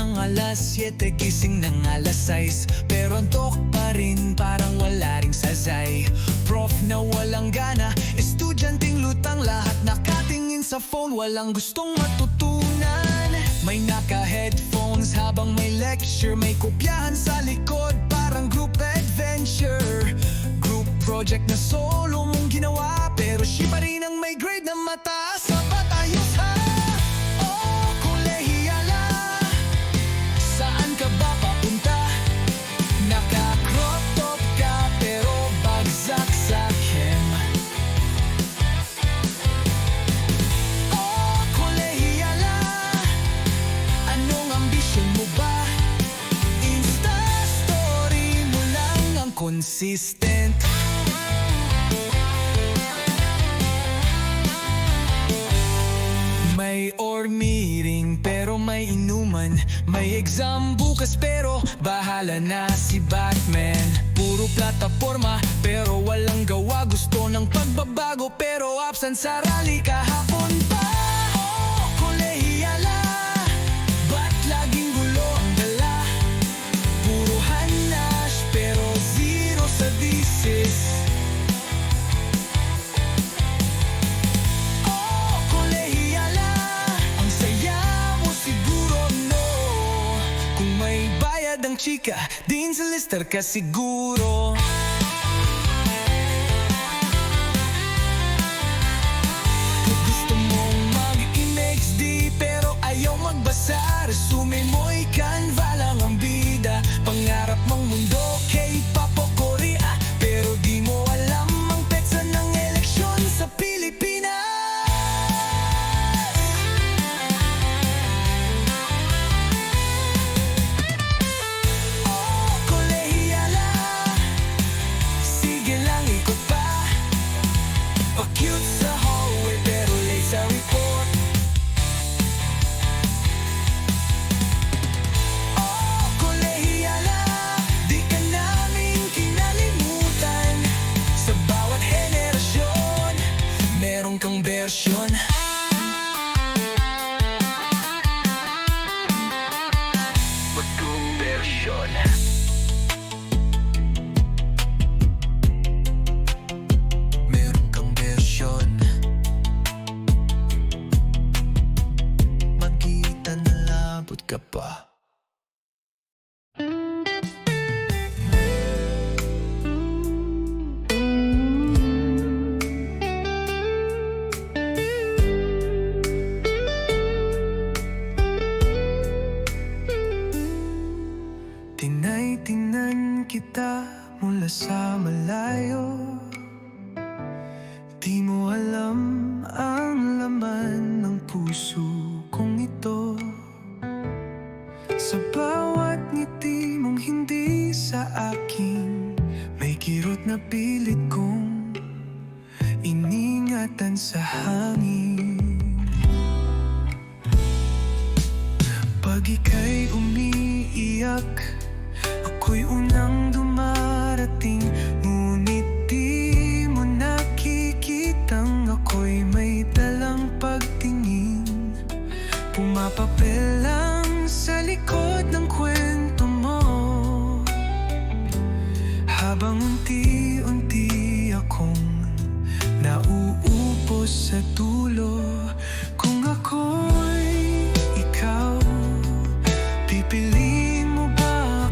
Speaker 1: ng alas 7, gising ng alas 6, pero antok pa rin, parang wala ring sasay. Prof na walang gana, estudyanteng lutang, lahat nakatingin sa phone, walang gustong matutunan. May naka-headphones habang may lecture, may kopyahan sa likod, parang group adventure. Group project na solo mong ginawa, pero siya pa rin ang may grade na mataas. Sapat ayos ha? Oh, kolehiyala, saan ka ba papunta? Naka-crop top ka, pero bagsak sa chem. Oh, kolehiyala, anong ambisyon mo ba? Insta story mo lang ang consistent. May org meeting pero may inuman, may exam bukas pero bahala na si Batman. Puro plataforma pero walang gawa, gusto ng pagbabago pero absent sa rally kahapon pa. Oh, kolehiyala, ba't laging gulo ang dala? Puro hanash pero zero sa thesis. Ang chika, din sa lister ka siguro. Gusto mong mag-image di pero ayaw magbasa, resume mo'y Canva lang ang bida. Pangarap mong mundo, K-pop o Korea, pero di mo alam ang petsa ng eleksyon sa Pilipinas. Cute sa hallway pero late sa report. Oh, kolehiyala, di ka namin kinalimutan. Sa bawat henerasyon, meron kang bersyon. Bagong bersyon. Ka pa. Tinay-tingnan kita mula sa malayo, di mo alam ang laman ng puso kong ito. Sa bawat ngiti mong hindi sa akin, may kirot na pilit kong iningatan sa hangin. Pag ika'y umiiyak, ako'y unang dumarating, ngunit di mo nakikitang ako'y may dalang pagtingin. Pumapapel lang sa likod ng kwento mo, habang unti-unti akong nauupos sa dulo. Kung ako'y ikaw, pipiliin mo ba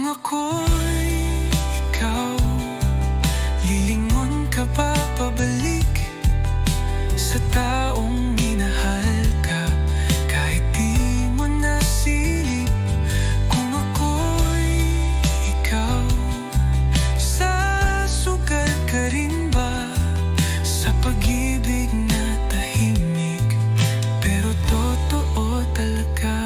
Speaker 1: ako'y ikaw, lilingon ka ba pabalik sa taong minahal ka kahit di mo nasilip? Kung ako'y ikaw, sasugal ka rin ba sa pag-ibig na tahimik pero totoo talaga?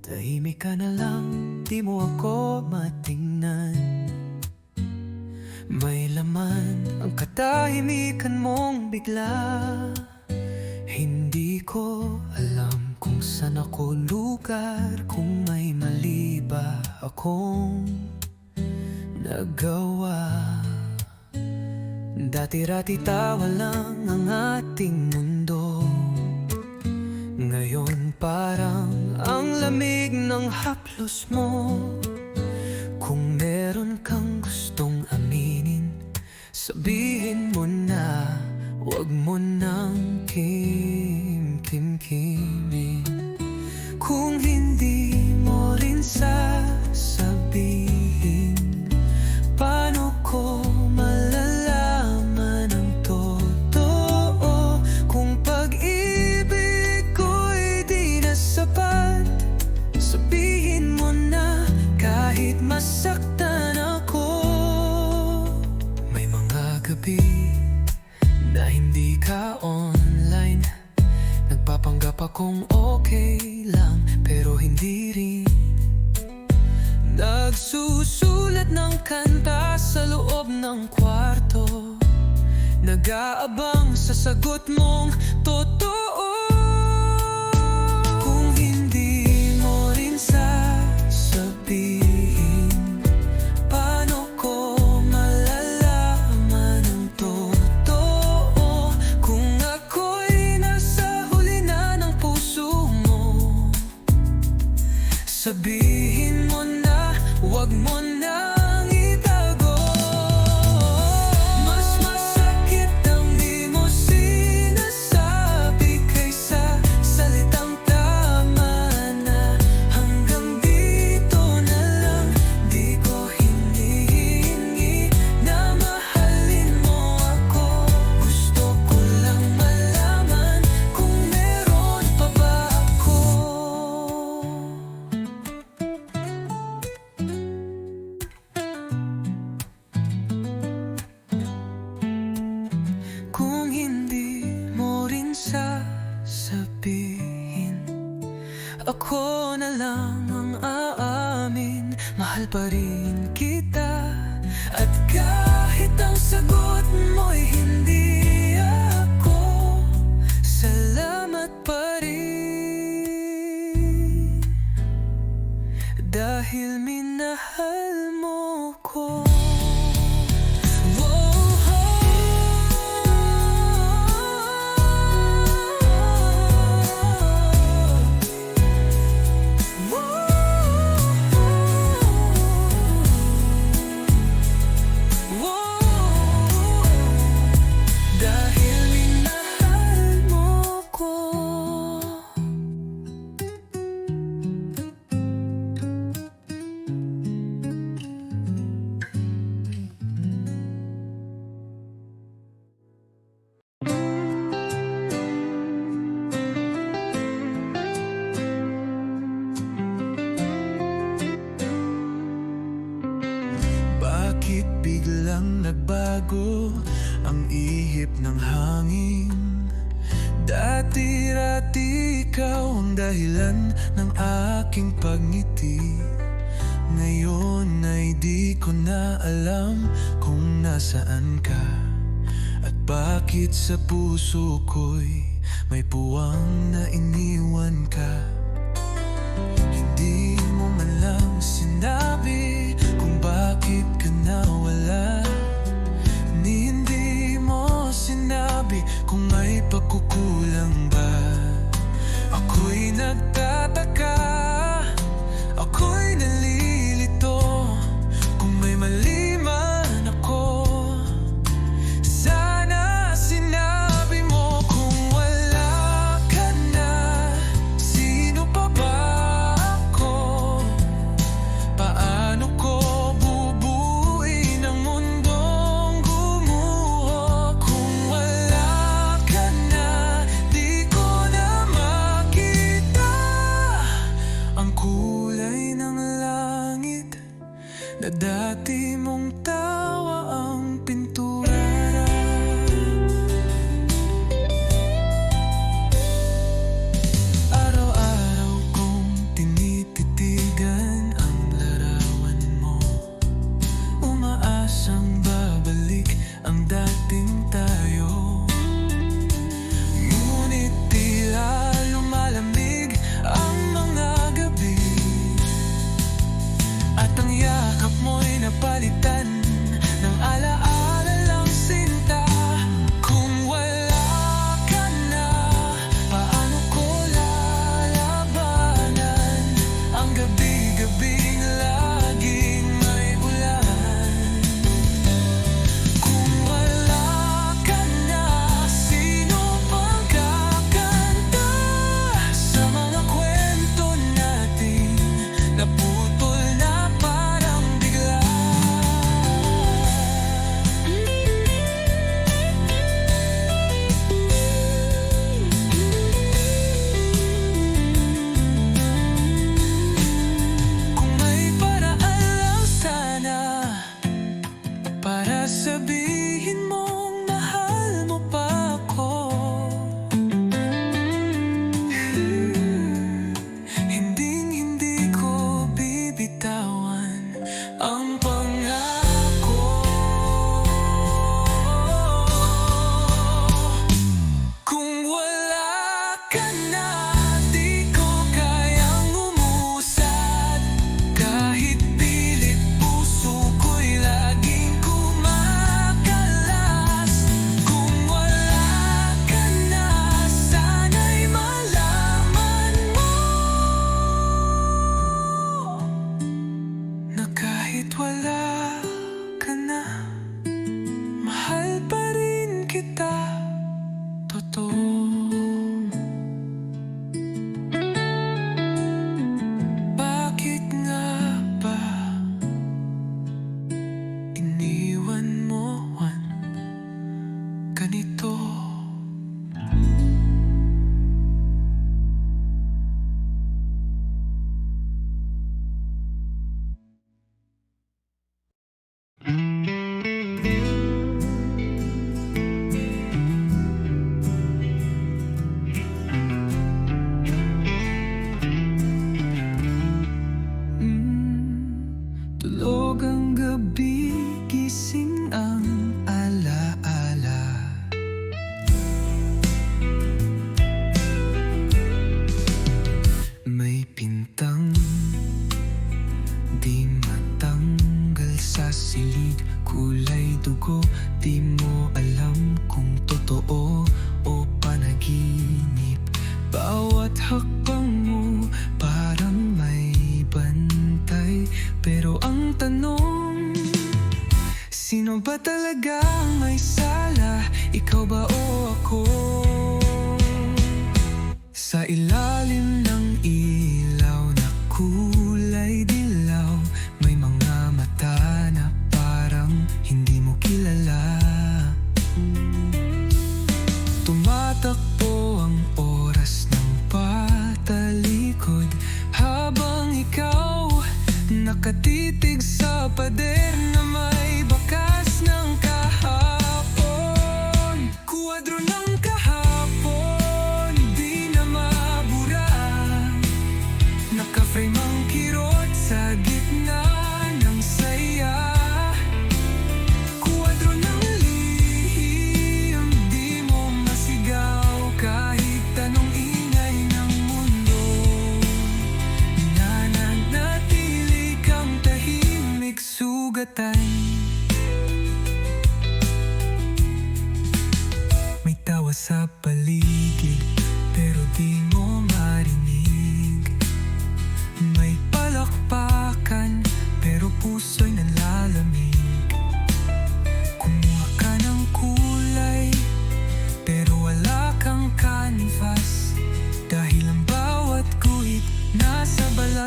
Speaker 1: Tahimik ka na lang, di mo ako matingnan. May laman ang katahimikan mong bigla. Hindi ko alam kung saan ako lugar, kung may mali ba akong nagawa. Dati-rati tawa lang ang ating mundo, ngayon parang ang lamig ng haplos mo. Kung meron kang gustong aminin, sabihin mo na, wag mo nang kimkimin. Kung hindi mo rin sasabihin, paano ko malalaman ang totoo? Kung pag-ibig ko'y di na sapat, sabihin mo na kahit masaktan ako. May mga gabi na hindi ka online, nagpapanggap akong okay lang pero hindi rin. Nagsusulat ng kanta sa loob ng kwarto, nag-aabang sa sagot mong totoo. Kung hindi mo rin sasabihin, paano ko malalaman ang totoo? Kung ako'y nasa huli na ng puso mo, sabihin mo na, wag mo nang itago. Mas masakit ang di mo sinasabi kaysa salitang tama na. Hanggang dito na lang, di ko hinihingi na mahalin mo ako. Gusto ko lang malaman kung meron pa ba ako. Kung hindi mo rin sasabihin, ako na lang ang aamin, mahal pa rin kita. At kahit ang sagot mo'y hindi ako, salamat pa rin, dahil minahal mo ko. Dahil minahal mo ko. ihip ng hangin. Dati-rati ikaw ang dahilan ng aking pagngiti. Ngayon ay di ko na alam kung nasaan ka, at bakit sa puso ko'y may puwang na iniwan ka. Hindi mo man lang sinabi kung bakit ka nawala, ni hindi mo sinabi kung may pagkukulang ba. Ako'y nagtataka, ako'y nalilito, kung may mali man ako. Sana sinabi mo kung wala ka na, sino pa ba ako? Paano ko bubuuin ang mundong gumuho? Kung wala ka na, di ko na makita ang kulay ng langit na dati mong tawa ang pintura. Araw-araw kong tinititigan ang larawan mo, umaasang babalik ang dating tayo. Ngunit tila lumalamig ang mga gabi, at ang yakap mo'y napalitan ng alaala lang sinta. Kung wala ka na, paano ko lalabanan ang gabi-gabing laging may ulan? Kung wala ka na, sino pang kakanta sa mga kwento natin naputol na parang bigla? Kung may paraan lang sana para sabihin mong mahal mo pa ako, hinding-hindi ko bibitawan ang pangako. Kung wala ka na, di ko kayang umusad, kahit pilit puso ko'y laging kumakalas. Kung wala ka na, sana'y malaman mo na kahit wala ka na, mahal pa rin kita, totoo. Bakit nga ba iniwan mo Juan ganito? Tulog ang gabi, gising ang alaala. May pintang di matanggal sa silid, kulay dugo, di mo alam kung totoo o panaginip. Bawat hakbang mo parang may bantay, pero ang tanong, sino ba talaga ang may sala? Ikaw ba o ako? Sa ilalim ng ilaw na kulay dilaw, may mga mata na parang hindi mo kilala. Tumatakbo ang oras ng patalikod, habang ikaw nakatitig sa pader na may bakas ng kahapon.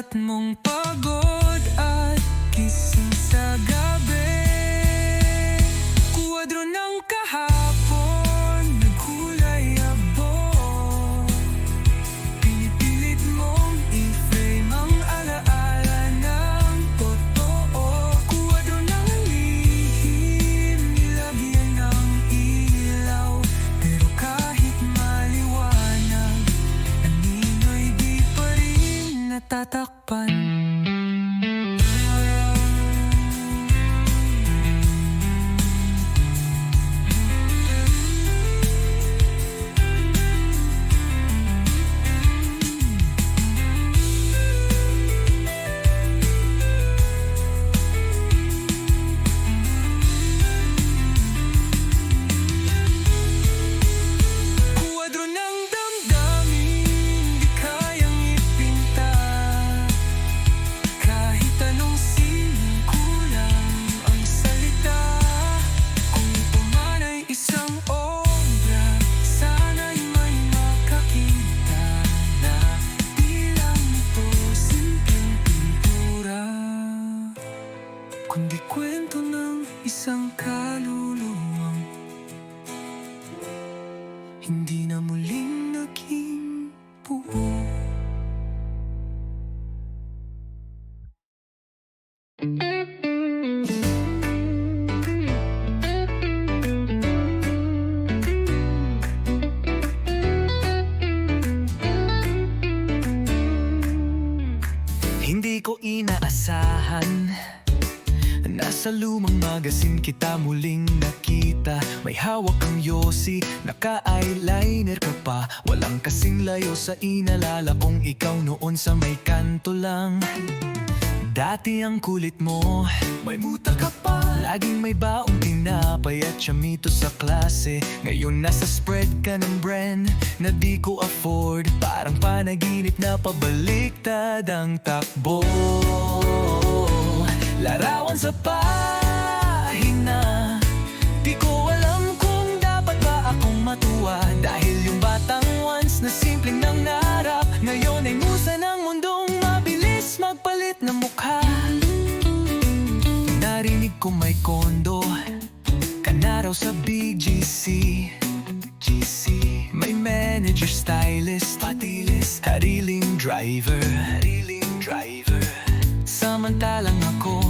Speaker 1: suot mong pagod at gising sa gabi. Kuwadro ng kahapon, nagkulay abo. Pinipilit mong i-frame ang alaala ng totoo. Kuwadro ng lihim, nilagyan ng ilaw. Pero kahit maliwanag, anino'y di pa rin natatakpan. Kuwadro ng damdamin, di kayang ipinta. Kahit anong sining, kulang ang salita. Kung ito man ay isang obra, sana'y may makakita na di lang ito simpleng pintura, kundi kwento ng isang kaluluwang hindi na muling naging buo. Hindi ko inaasahan, nasa lumang magasin kita muling nakita. May hawak kang yosi, naka-eyeliner ka pa. Walang kasing layo sa inalala kong ikaw noon sa may kanto lang. Dati ang kulit mo, may muta ka pa. Laging may baong tinapay at chamito sa klase. Ngayon nasa spread ka ng brand na di ko afford. Parang panaginip na pabaliktad ang takbo. Larawan sa pahina, di ko alam kung dapat ba akong matuwa. Dahil yung batang once na simpleng nangarap, ngayon ay musa ng mundong mabilis magpalit ng mukha. Narinig ko may kondo ka na raw sa BGC. May manager, stylist, patilis, hariling driver. Samantalang ako,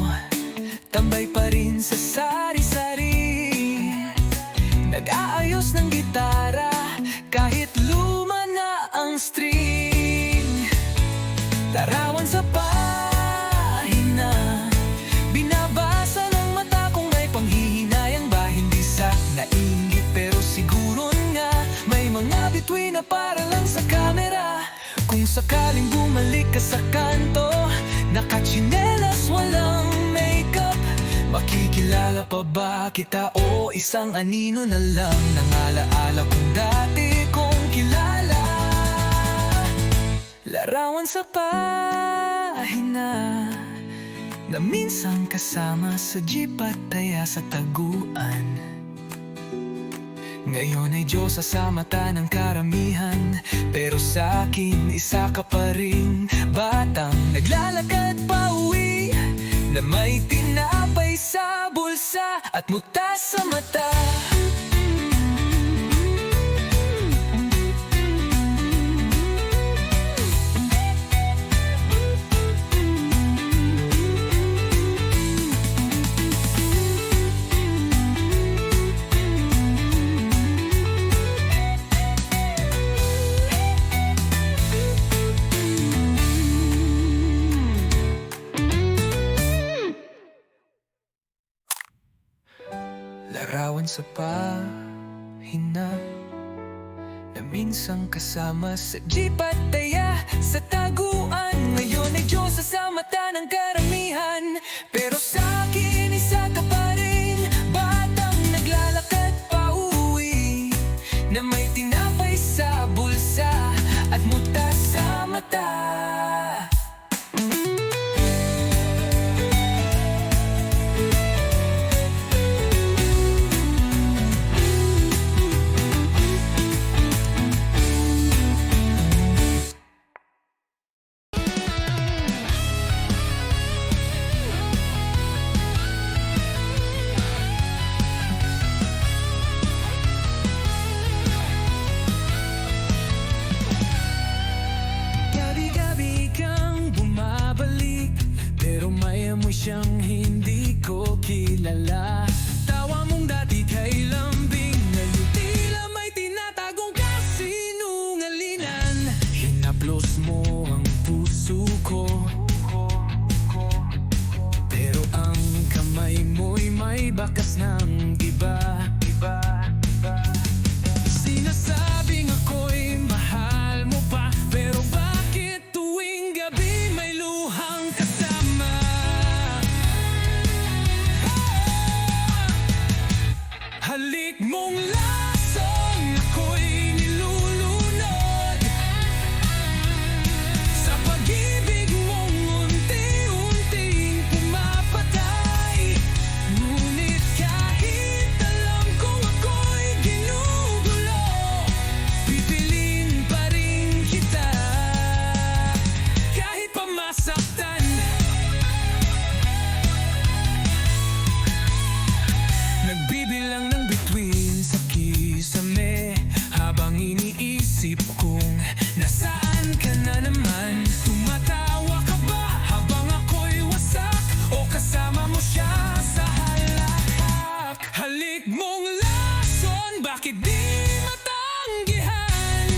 Speaker 1: tambay pa rin sa sari-sari. Nag-aayos ng gitara, kahit luma na ang string. Larawan sa pahina, binabasa ng mata kung may panghihinayang ba. Hindi sa nainggit pero siguro nga may mga bituin na para lang sa camera. Kung sakaling bumalik ka sa kanto, nakachinelas, walang makeup, makikilala pa ba kita o isang anino na lang ng alaala kung dati kong kilala. Larawan sa pahina, na minsan kasama sa jeep at taya sa taguan. Ngayon ay Diyosa sa mata ng karamihan, pero sa akin isa ka pa rin. Batang naglalakad pa uwi, na may tinapay sa bulsa at muta sa mata. Larawan sa pahina, na minsan kasama sa jeep at taya sa taguan. Ngayon ay Diyosa sa mata ng karamihan, pero sa akin isa ka pa rin. Batang naglalakad pa uwi, na may tinapay sa bulsa at muta sa mata. Hinaplos mo ang puso ko, pero ang kamay mo'y may bakas ng iba. Sinasabing ako'y mahal mo pa, pero bakit tuwing gabi may luhang kasama? Halik mong lason, ako'y nilulunod sa pag-ibig mong unti-unting pumapatay. Ngunit kahit alam kong ako'y ginugulo, pipiliin pa rin kita kahit pa masaktan. Nagbibilang ng bituin sa kisame, habang iniisip kong nasaan ka na naman. Tumatawa ka ba habang ako'y wasak, o kasama mo siya sa halakak? Halik mong lason, bakit di matanggihan?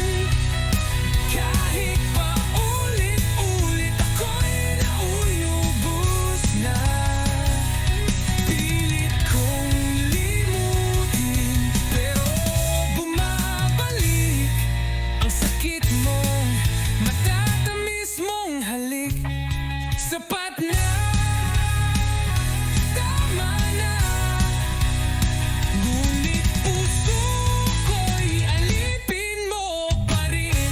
Speaker 1: Kahit pa ulit-ulit ako'y nauubos na. Pilit kong limutin, pero bumabalik ang sakit mong matatamis mong halik. Sapat na, tama na, ngunit puso ko'y alipin mo pa rin.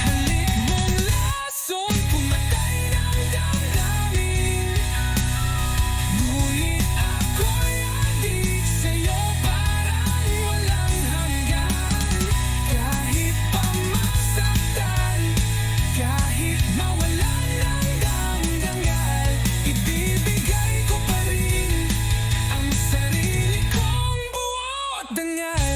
Speaker 1: Halik mong lason, pumatay ng damdamin. Ngunit ako'y adik sa'yo, parang walang hanggan. Kahit pa masaktan, kahit mawalan ng damdangal, ibibigay ko pa rin ang sarili kong buo at dangal.